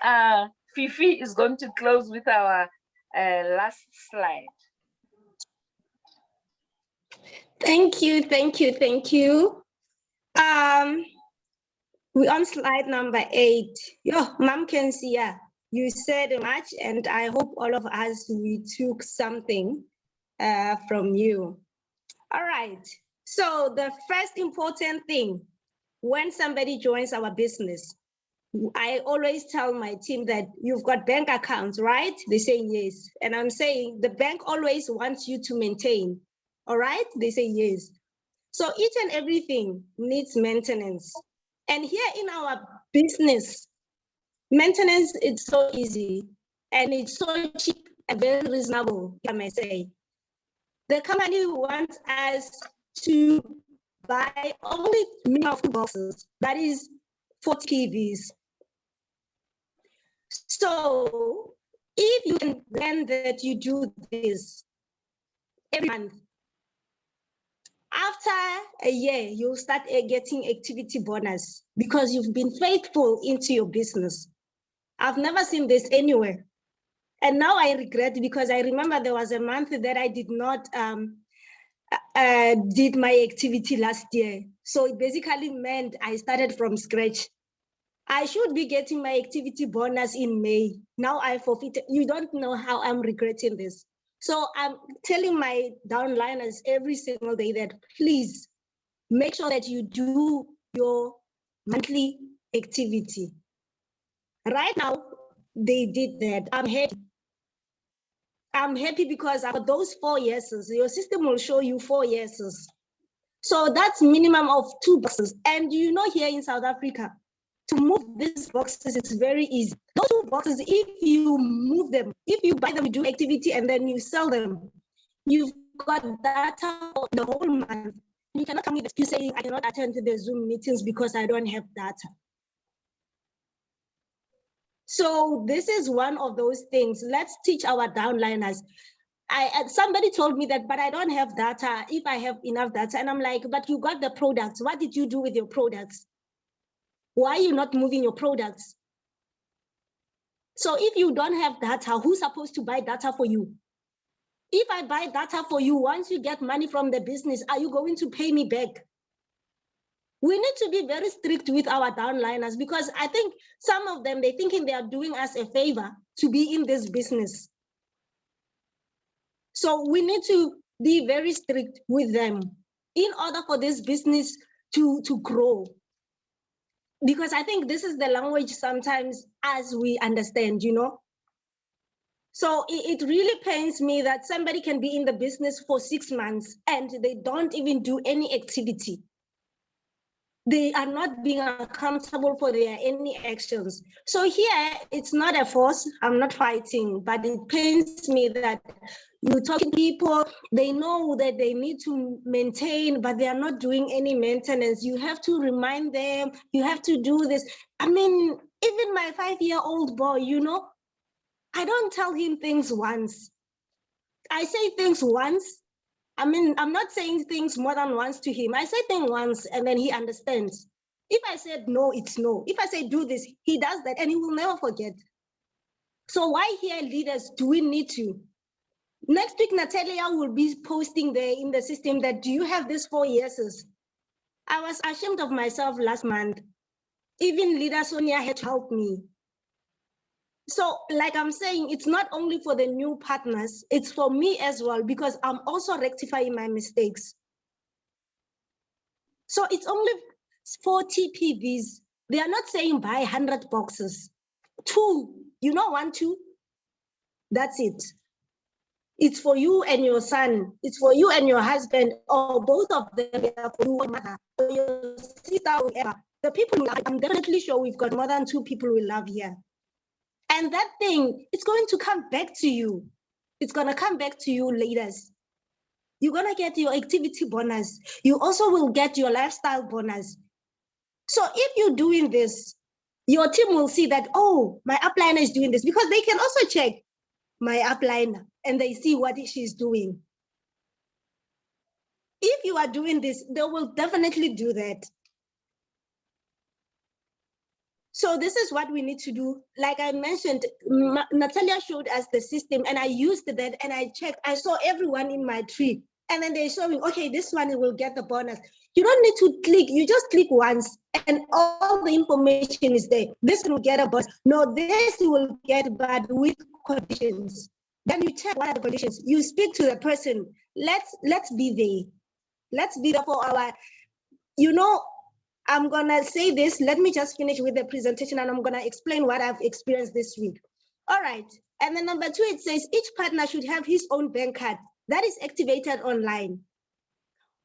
Fifi is going to close with our last slide. Thank you, thank you, thank you. We're on slide number 8. Yo, Mom can see, yeah, you said much, and I hope all of us, we took something from you. All right, so the first important thing, when somebody joins our business, I always tell my team that you've got bank accounts, right? They say yes. And I'm saying the bank always wants you to maintain. All right? They say yes. So each and everything needs maintenance. And here in our business, maintenance is so easy and it's so cheap and very reasonable, I may say. The company wants us to buy only minimum boxes, that is 40 TVs. So If you can plan that you do this every month, after a year, you'll start getting activity bonus because you've been faithful into your business. I've never seen this anywhere. And now I regret because I remember there was a month that I did not did my activity last year. So it basically meant I started from scratch. I should be getting my activity bonus in May. Now I forfeited. You don't know how I'm regretting this. So I'm telling my downliners every single day that please make sure that you do your monthly activity. Right now, they did that. I'm happy. I'm happy because after those 4 yeses, your system will show you 4 yeses. So that's minimum of 2 boxes. And you know, here in South Africa, to move these boxes, it's very easy. Those 2 boxes, if you move them, if you buy them, you do activity, and then you sell them, you've got data for the whole month. You cannot come with the excuse saying, I cannot attend to the Zoom meetings because I don't have data. So this is one of those things. Let's teach our downliners. Somebody told me that, but I don't have data if I have enough data. And I'm like, but you got the products. What did you do with your products? Why are you not moving your products? So if you don't have data, who's supposed to buy data for you? If I buy data for you, once you get money from the business, are you going to pay me back? We need to be very strict with our downliners because I think some of them, they're thinking they are doing us a favor to be in this business. So we need to be very strict with them in order for this business to grow. Because I think this is the language sometimes as we understand, you know. So it really pains me that somebody can be in the business for 6 months and they don't even do any activity. They are not being accountable for their any actions. So here, it's not a force, I'm not fighting, but it pains me that you talk to people, they know that they need to maintain, but they are not doing any maintenance. You have to remind them, you have to do this. I mean, even my 5-year-old boy, you know, I don't tell him things once. I say things once. I mean, I'm not saying things more than once to him. I say things once and then he understands. If I said no, it's no. If I say do this, he does that and he will never forget. So why here leaders do we need to? Next week, Natalia will be posting there in the system that do you have this 4 yeses? I was ashamed of myself last month. Even leader Sonia had to help me. So like I'm saying, it's not only for the new partners, it's for me as well, because I'm also rectifying my mistakes. So it's only 40 PVs. They are not saying buy 100 boxes. 2, you know, 1, 2, that's it. It's for you and your son. It's for you and your husband, or both of them, for you or mother, or your sister, or whoever. The people we love, I'm definitely sure we've got more than 2 people we love here. And that thing, it's going to come back to you. It's going to come back to you, leaders. You're going to get your activity bonus. You also will get your lifestyle bonus. So if you're doing this, your team will see that, oh, my upliner is doing this, because they can also check my upliner and they see what she's doing. If you are doing this, they will definitely do that. So this is what we need to do. Like I mentioned, Natalia showed us the system and I used that and I checked. I saw everyone in my tree and then they're showing, okay, this one will get the bonus. You don't need to click. You just click once and all the information is there. This will get a bonus. No, this will get, but with conditions. Then you check what are the conditions. You speak to the person. Let's be there. Let's be there for our, you know, I'm gonna say this, let me just finish with the presentation and I'm gonna explain what I've experienced this week. All right, and then number 2, it says each partner should have his own bank card that is activated online.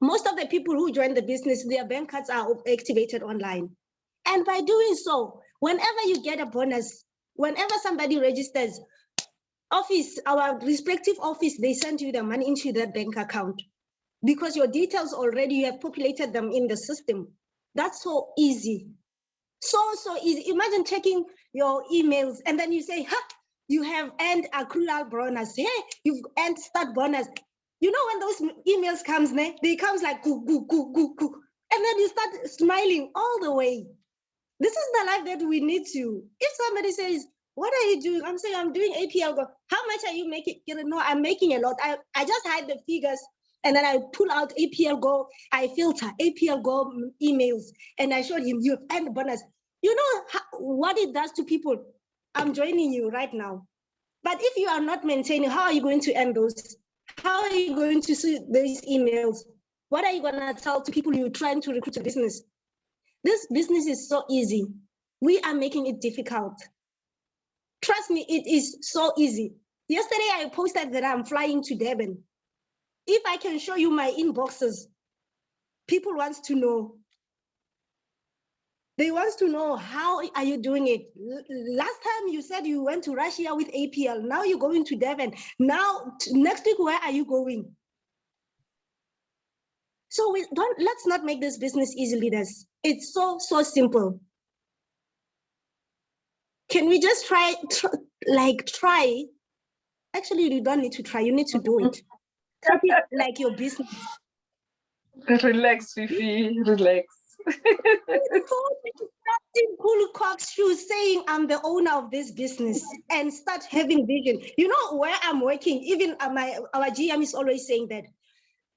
Most of the people who join the business, their bank cards are activated online. And by doing so, whenever you get a bonus, whenever somebody registers, office, our respective office, they send you the money into that bank account because your details already, you have populated them in the system. That's so easy. So easy. Imagine checking your emails and then you say, huh, You have earned accrual bonus. Hey, you've earned start bonus. You know when those emails comes, they comes like goo, goo, goo, goo, goo. And then you start smiling all the way. This is the life that we need to. If somebody says, what are you doing? I'm saying, I'm doing APL Go. How much are you making? You know, no, I'm making a lot. I just hide the figures and then I pull out APL Go. I filter APL Go emails and I showed him, you've earned the bonus. You know what it does to people? I'm joining you right now. But if you are not maintaining, how are you going to earn those? How are you going to see these emails? What are you going to tell to people you're trying to recruit to business? This business is so easy. We are making it difficult. Trust me, it is so easy. Yesterday, I posted that I'm flying to Durban. If I can show you my inboxes, people want to know. They want to know, how are you doing it? Last time you said you went to Russia with APL. Now you're going to Durban. Now, next week, where are you going? So let's not make this business easy, leaders. It's so simple. Can we just try? Actually, you don't need to try. You need to do it. Treat it like your business. Relax, Fifi. Relax. Cool Cox shoes saying I'm the owner of this business and start having vision. You know where I'm working. Even our GM is always saying that.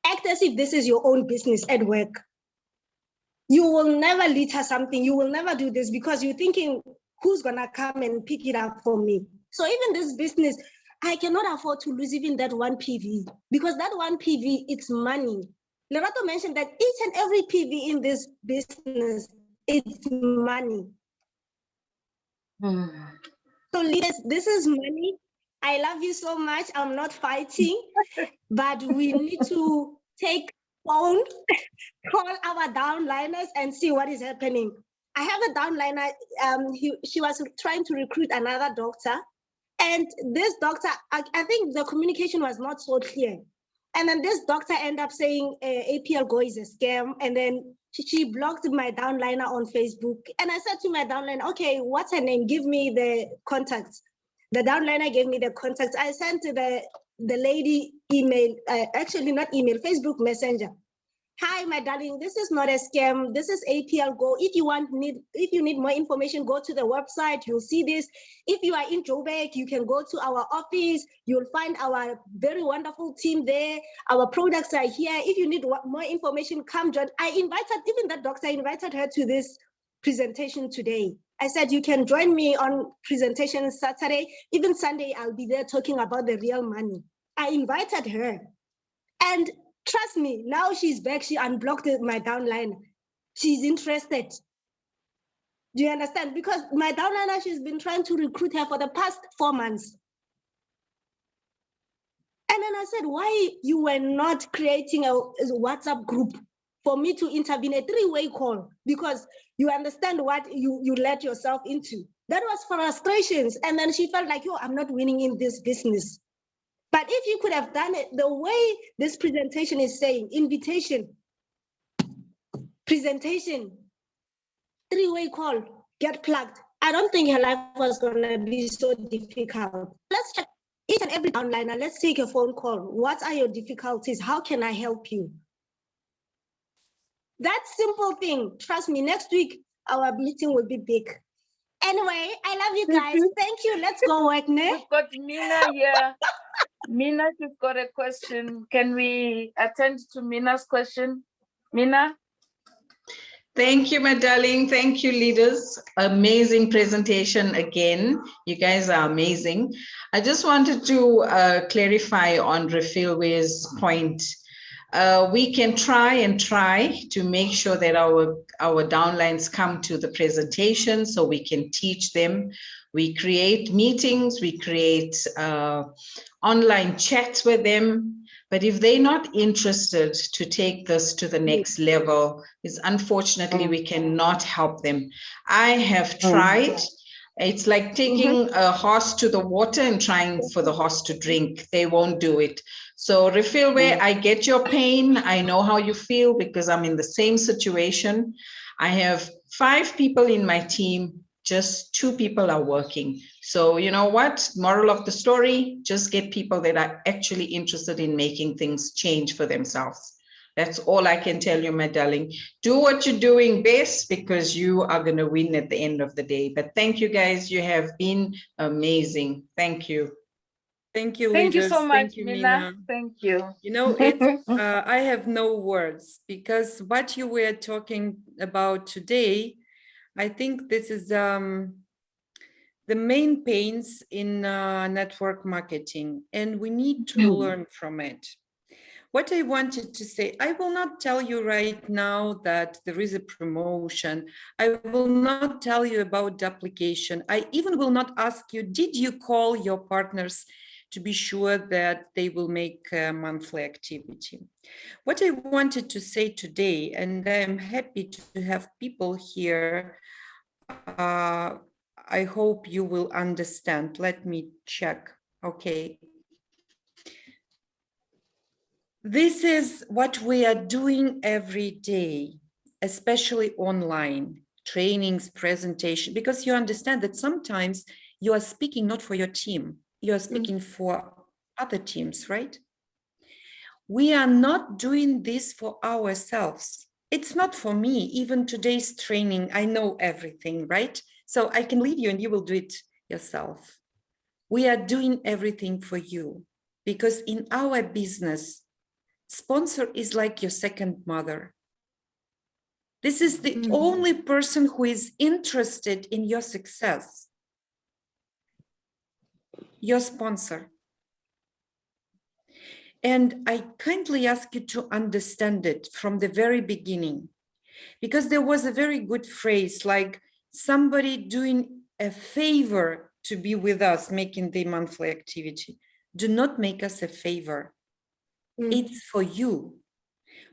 Act as if this is your own business at work. You will never litter something. You will never do this because you're thinking, who's gonna come and pick it up for me? So even this business, I cannot afford to lose even that 1 PV because that 1 PV, it's money. Lerato mentioned that each and every PV in this business, it's money. So leaders, this is money. I love you so much. I'm not fighting, but we need to take phone, call our downliners and see what is happening. I have a downliner. She was trying to recruit another doctor. And this doctor, I think the communication was not so clear. And then this doctor ended up saying APL Go is a scam. And then she blocked my downliner on Facebook. And I said to my downliner, okay, what's her name? Give me the contacts. The downliner gave me the contacts. I sent to the lady email, actually not email, Facebook Messenger. Hi, my darling, this is not a scam. This is APL Go. If you need more information, go to the website. You'll see this. If you are in Joburg, you can go to our office. You'll find our very wonderful team there. Our products are here. If you need more information, come join. I invited, even that doctor, I invited her to this presentation today. I said, you can join me on presentation Saturday. Even Sunday, I'll be there talking about the real money. I invited her. And trust me, now she's back. She unblocked my downline. She's interested. Do you understand? Because my downliner, she's been trying to recruit her for the past 4 months. And then I said, why you were not creating a WhatsApp group for me to intervene, a 3-way call? Because you understand what you let yourself into. That was frustrations. And then she felt like, yo, I'm not winning in this business. But if you could have done it the way this presentation is saying, invitation, presentation, 3-way call, get plugged, I don't think her life was going to be so difficult. Let's check each and every downliner. Let's take a phone call. What are your difficulties? How can I help you? That simple thing, trust me, next week, our meeting will be big. Anyway, I love you guys. Thank you. Let's go work, ne? We've got Mina here. Mina, you've got a question. Can we attend to Mina's question? Mina? Thank you, my darling. Thank you, leaders. Amazing presentation again. You guys are amazing. I just wanted to clarify on Refilwe's point. We can try to make sure that our downlines come to the presentation so we can teach them. We create meetings, we create online chats with them. But if they're not interested to take this to the next level, is unfortunately we cannot help them. I have tried. It's like taking a horse to the water and trying for the horse to drink. They won't do it. So Refilwe, I get your pain. I know how you feel because I'm in the same situation. I have 5 people in my team. just 2 people are working. So you know what? Moral of the story, just get people that are actually interested in making things change for themselves. That's all I can tell you, my darling. Do what you're doing best, because you are going to win at the end of the day. But thank you, guys. You have been amazing. Thank you. Thank you, Thank you leaders. so much, Thank you, Mina. Mina. Thank you. You know, it's I have no words, because what you were talking about today, I think this is the main pains in network marketing, and we need to learn from it. What I wanted to say, I will not tell you right now that there is a promotion. I will not tell you about duplication. I even will not ask you, did you call your partners to be sure that they will make a monthly activity? What I wanted to say today, and I'm happy to have people here, I hope you will understand. Let me check. Okay. This is what we are doing every day, especially online, trainings, presentation, because you understand that sometimes you are speaking not for your team, you are speaking for other teams, right? We are not doing this for ourselves. It's not for me. Even today's training, I know everything, right? So I can leave you and you will do it yourself. We are doing everything for you, because in our business, sponsor is like your second mother. This is the only person who is interested in your success. Your sponsor. And I kindly ask you to understand it from the very beginning, because there was a very good phrase, like somebody doing a favor to be with us, making the monthly activity. Do not make us a favor. It's for you.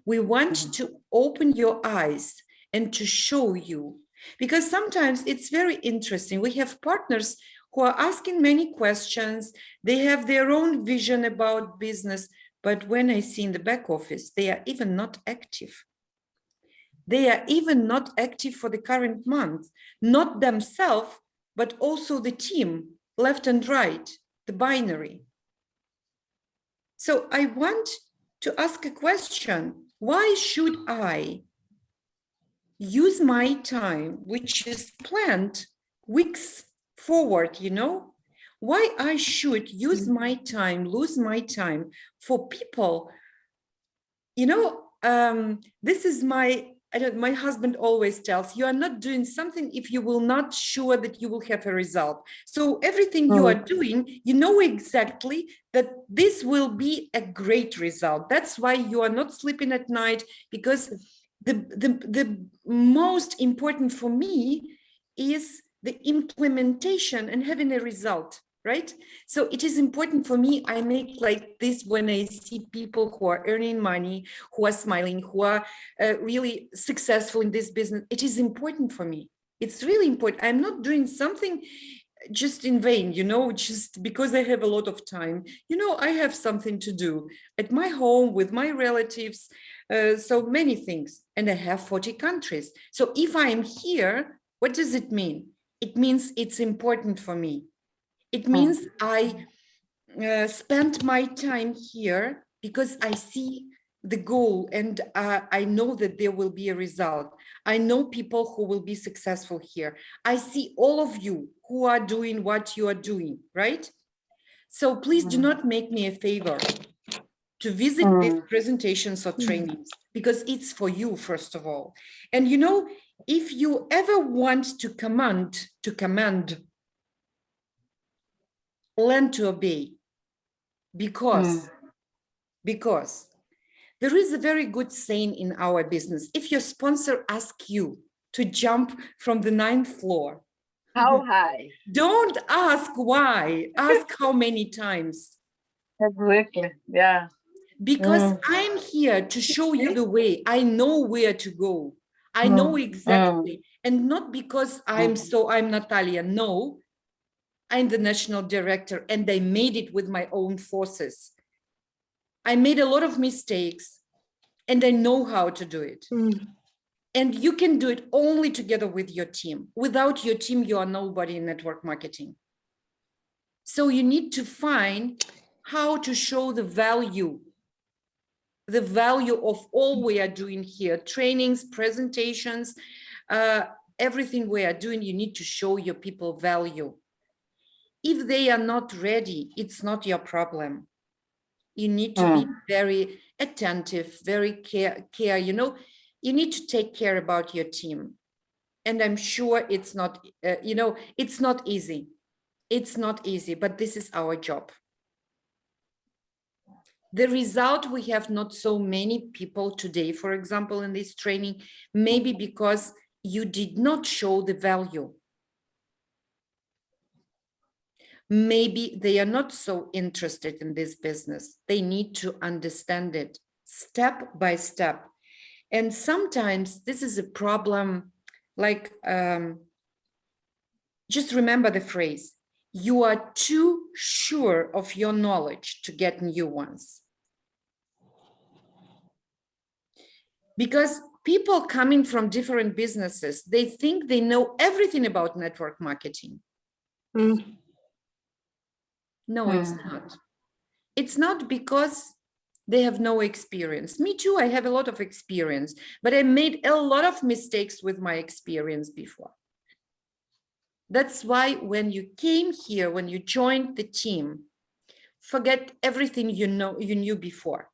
We want to open your eyes and to show you, because sometimes it's very interesting. We have partners who are asking many questions. They have their own vision about business, but when I see in the back office, they are even not active. They are even not active for the current month, not themselves, but also the team, left and right, the binary. So I want to ask a question. Why should I use my time, which is planned weeks forward, you know? Why I should use my time, lose my time for people, you know, this is my husband always tells, you are not doing something if you will not sure that you will have a result. So everything you are doing, you know exactly that this will be a great result. That's why you are not sleeping at night, because the most important for me is the implementation and having a result, right? So it is important for me. I make like this when I see people who are earning money, who are smiling, who are really successful in this business. It is important for me. It's really important. I'm not doing something just in vain, you know, just because I have a lot of time. You know, I have something to do at my home with my relatives, so many things, and I have 40 countries. So if I'm here, what does it mean? It means it's important for me. It means I spent my time here because I see the goal, and I know that there will be a result. I know people who will be successful here. I see all of you who are doing what you are doing, right? So please do not make me a favor to visit these presentations or trainings, because it's for you, first of all. And you know, if you ever want to command, learn to obey, because there is a very good saying in our business. If your sponsor asks you to jump from the 9th floor, How high? don't ask why, ask how many times. Exactly, yeah. Because I'm here to show you the way. I know where to go. I know exactly. And not because I'm Natalia. No, I'm the national director, and I made it with my own forces. I made a lot of mistakes, and I know how to do it. And you can do it only together with your team. Without your team, you are nobody in network marketing. So you need to find how to show the value of all we are doing here, trainings, presentations, everything we are doing. You need to show your people value. If they are not ready, it's not your problem. You need to be very attentive, very care, you know, you need to take care about your team. And I'm sure it's not, you know, it's not easy. It's not easy, but this is our job. The result, we have not so many people today, for example, in this training, maybe because you did not show the value. Maybe they are not so interested in this business. They need to understand it step by step. And sometimes this is a problem, like, just remember the phrase, you are too sure of your knowledge to get new ones. Because people coming from different businesses, they think they know everything about network marketing. No, it's not. It's not because they have no experience. Me too, I have a lot of experience, but I made a lot of mistakes with my experience before. That's why when you came here, when you joined the team, forget everything you knew before.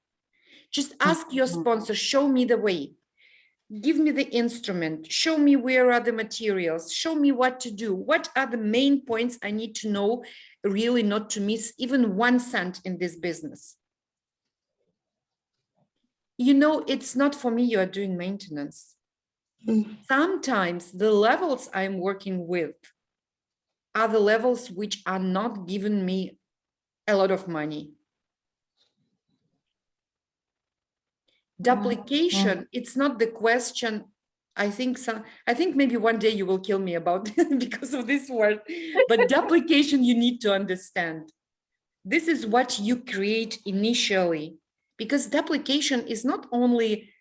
Just ask your sponsor, show me the way. Give me the instrument, show me where are the materials, show me what to do. What are the main points I need to know, really not to miss even 1 cent in this business? You know, it's not for me, you are doing maintenance. Sometimes the levels I'm working with are the levels which are not giving me a lot of money. Duplication, it's not the question. I think maybe one day you will kill me about because of this word, but duplication, you need to understand. This is what you create initially, because duplication is not only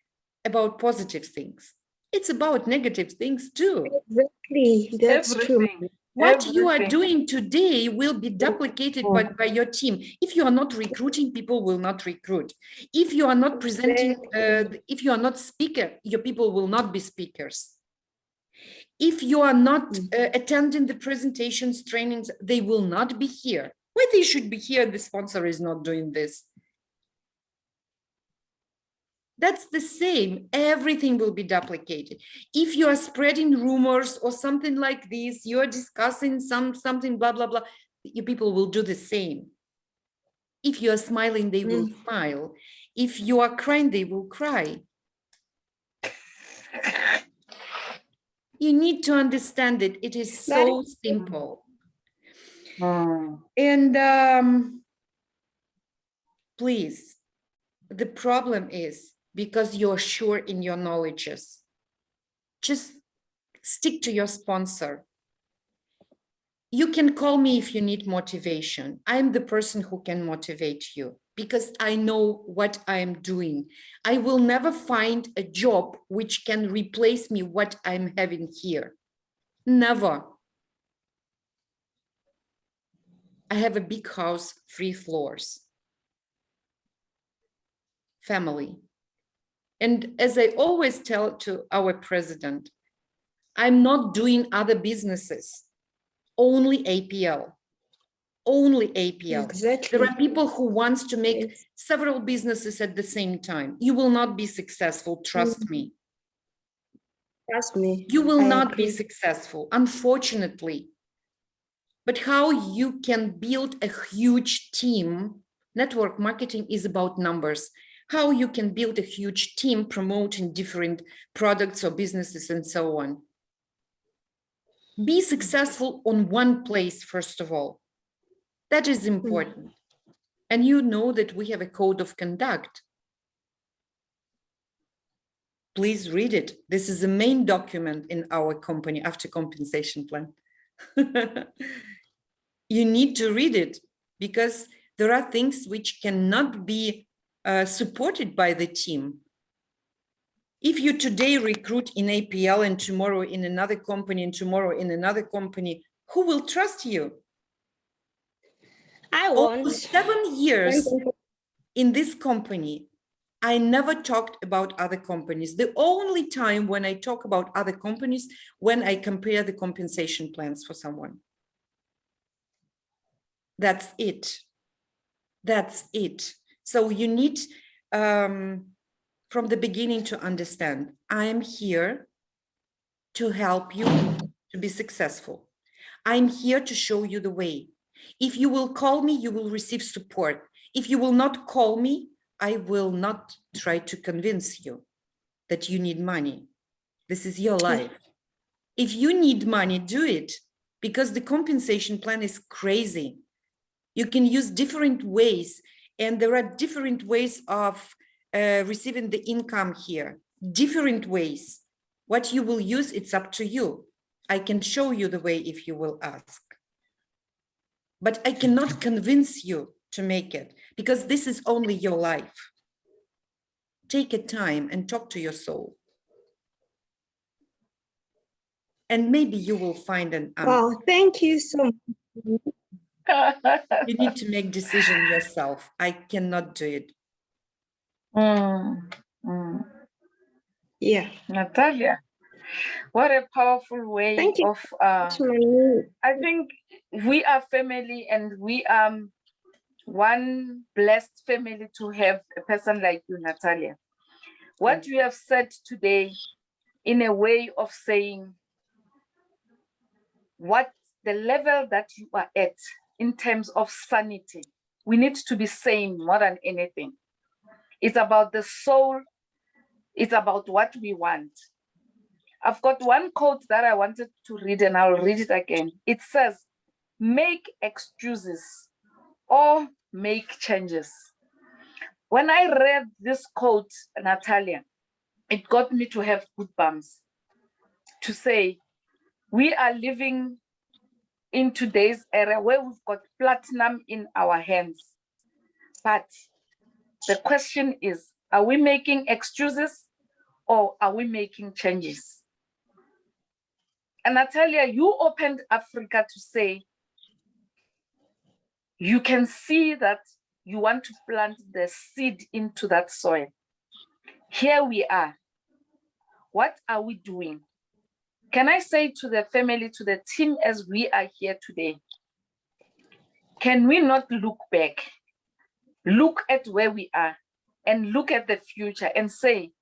about positive things, it's about negative things too. Exactly, that's true. What you are doing today will be duplicated by your team. If you are not recruiting, people will not recruit. If you are not presenting, if you are not speaker, your people will not be speakers. If you are not attending the presentations, trainings, they will not be here. Why they should be here? The sponsor is not doing this. That's the same. Everything will be duplicated. If you are spreading rumors or something like this, you're discussing something, blah, blah, blah, your people will do the same. If you are smiling, they will smile. If you are crying, they will cry. You need to understand it. It is so simple. And please, the problem is, because you're sure in your knowledges, just stick to your sponsor. You can call me if you need motivation. I'm the person who can motivate you because I know what I'm doing. I will never find a job which can replace me what I'm having here. Never. I have a big house, 3 floors. Family. And as I always tell to our president, I'm not doing other businesses, only APL, only APL. Exactly. There are people who want to make several businesses at the same time. You will not be successful, trust me. Trust me. You will not be successful, unfortunately. But how you can build a huge team, network marketing is about numbers. How you can build a huge team promoting different products or businesses and so on. Be successful on one place, first of all. That is important. And you know that we have a code of conduct. Please read it. This is the main document in our company after compensation plan. You need to read it because there are things which cannot be supported by the team. If you today recruit in APL and tomorrow in another company and tomorrow in another company, who will trust you? I Over won't. 7 years in this company, I never talked about other companies. The only time when I talk about other companies, when I compare the compensation plans for someone. That's it. That's it. So you need, from the beginning, to understand, I am here to help you to be successful. I'm here to show you the way. If you will call me, you will receive support. If you will not call me, I will not try to convince you that you need money. This is your life. If you need money, do it, because the compensation plan is crazy. You can use different ways, and there are different ways of receiving the income here, different ways. What you will use, it's up to you. I can show you the way if you will ask. But I cannot convince you to make it, because this is only your life. Take a time and talk to your soul. And maybe you will find an answer. Wow, thank you so much. You need to make decision yourself. I cannot do it. Yeah. Natalia, what a powerful way Thank you. of, I think we are family, and we are one blessed family to have a person like you, Natalia. What you have said today in a way of saying what the level that you are at in terms of sanity, we need to be sane more than anything. It's about the soul. It's about what we want. I've got one quote that I wanted to read, and I'll read it again. It says, make excuses or make changes. When I read this quote, Natalia, it got me to have goosebumps, to say, we are living in today's era where we've got platinum in our hands. But the question is, are we making excuses or are we making changes? And Natalia, you opened Africa to say, you can see that you want to plant the seed into that soil. Here we are. What are we doing? Can I say to the family, to the team as we are here today, can we not look back, look at where we are, and look at the future and say,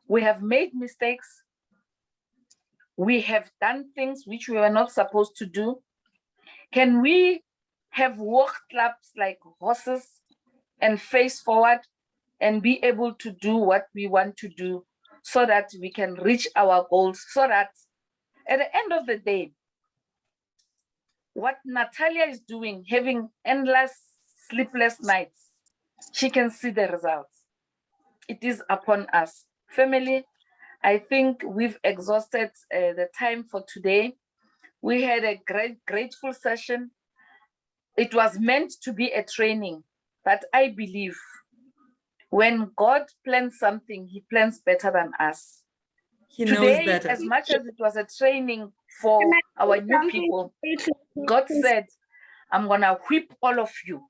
we have made mistakes, we have done things which we were not supposed to do? Can we have walked laps like horses and face forward and be able to do what we want to do so that we can reach our goals, so that at the end of the day, what Natalia is doing, having endless sleepless nights, she can see the results. It is upon us. Family, I think we've exhausted the time for today. We had a grateful session. It was meant to be a training, but I believe when God plans something, he plans better than us. He Today, knows better. as much as it was a training for our new people, God said, I'm gonna whip all of you,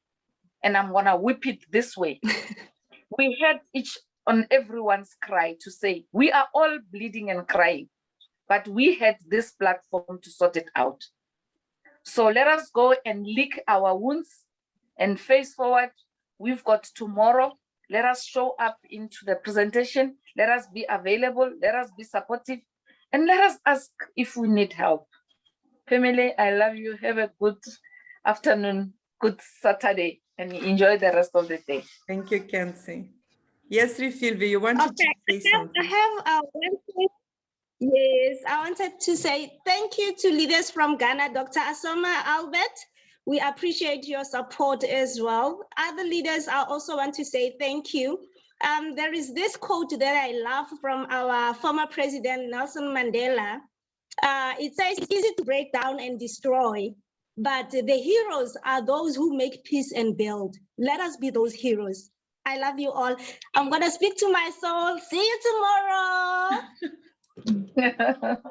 and I'm gonna whip it this way. We heard each on everyone's cry to say, we are all bleeding and crying, but we had this platform to sort it out. So let us go and lick our wounds and face forward. We've got tomorrow. Let us show up into the presentation. Let us be available. Let us be supportive. And let us ask if we need help. Family, I love you. Have a good afternoon, good Saturday, and enjoy the rest of the day. Thank you, Kenzie. Yes, Refilvi, you wanted to say something. I have one thing. Yes, I wanted to say thank you to leaders from Ghana, Dr. Asoma Albert. We appreciate your support as well. Other leaders, I also want to say thank you. There is this quote that I love from our former president, Nelson Mandela. It says, it's easy to break down and destroy, but the heroes are those who make peace and build. Let us be those heroes. I love you all. I'm going to speak to my soul. See you tomorrow.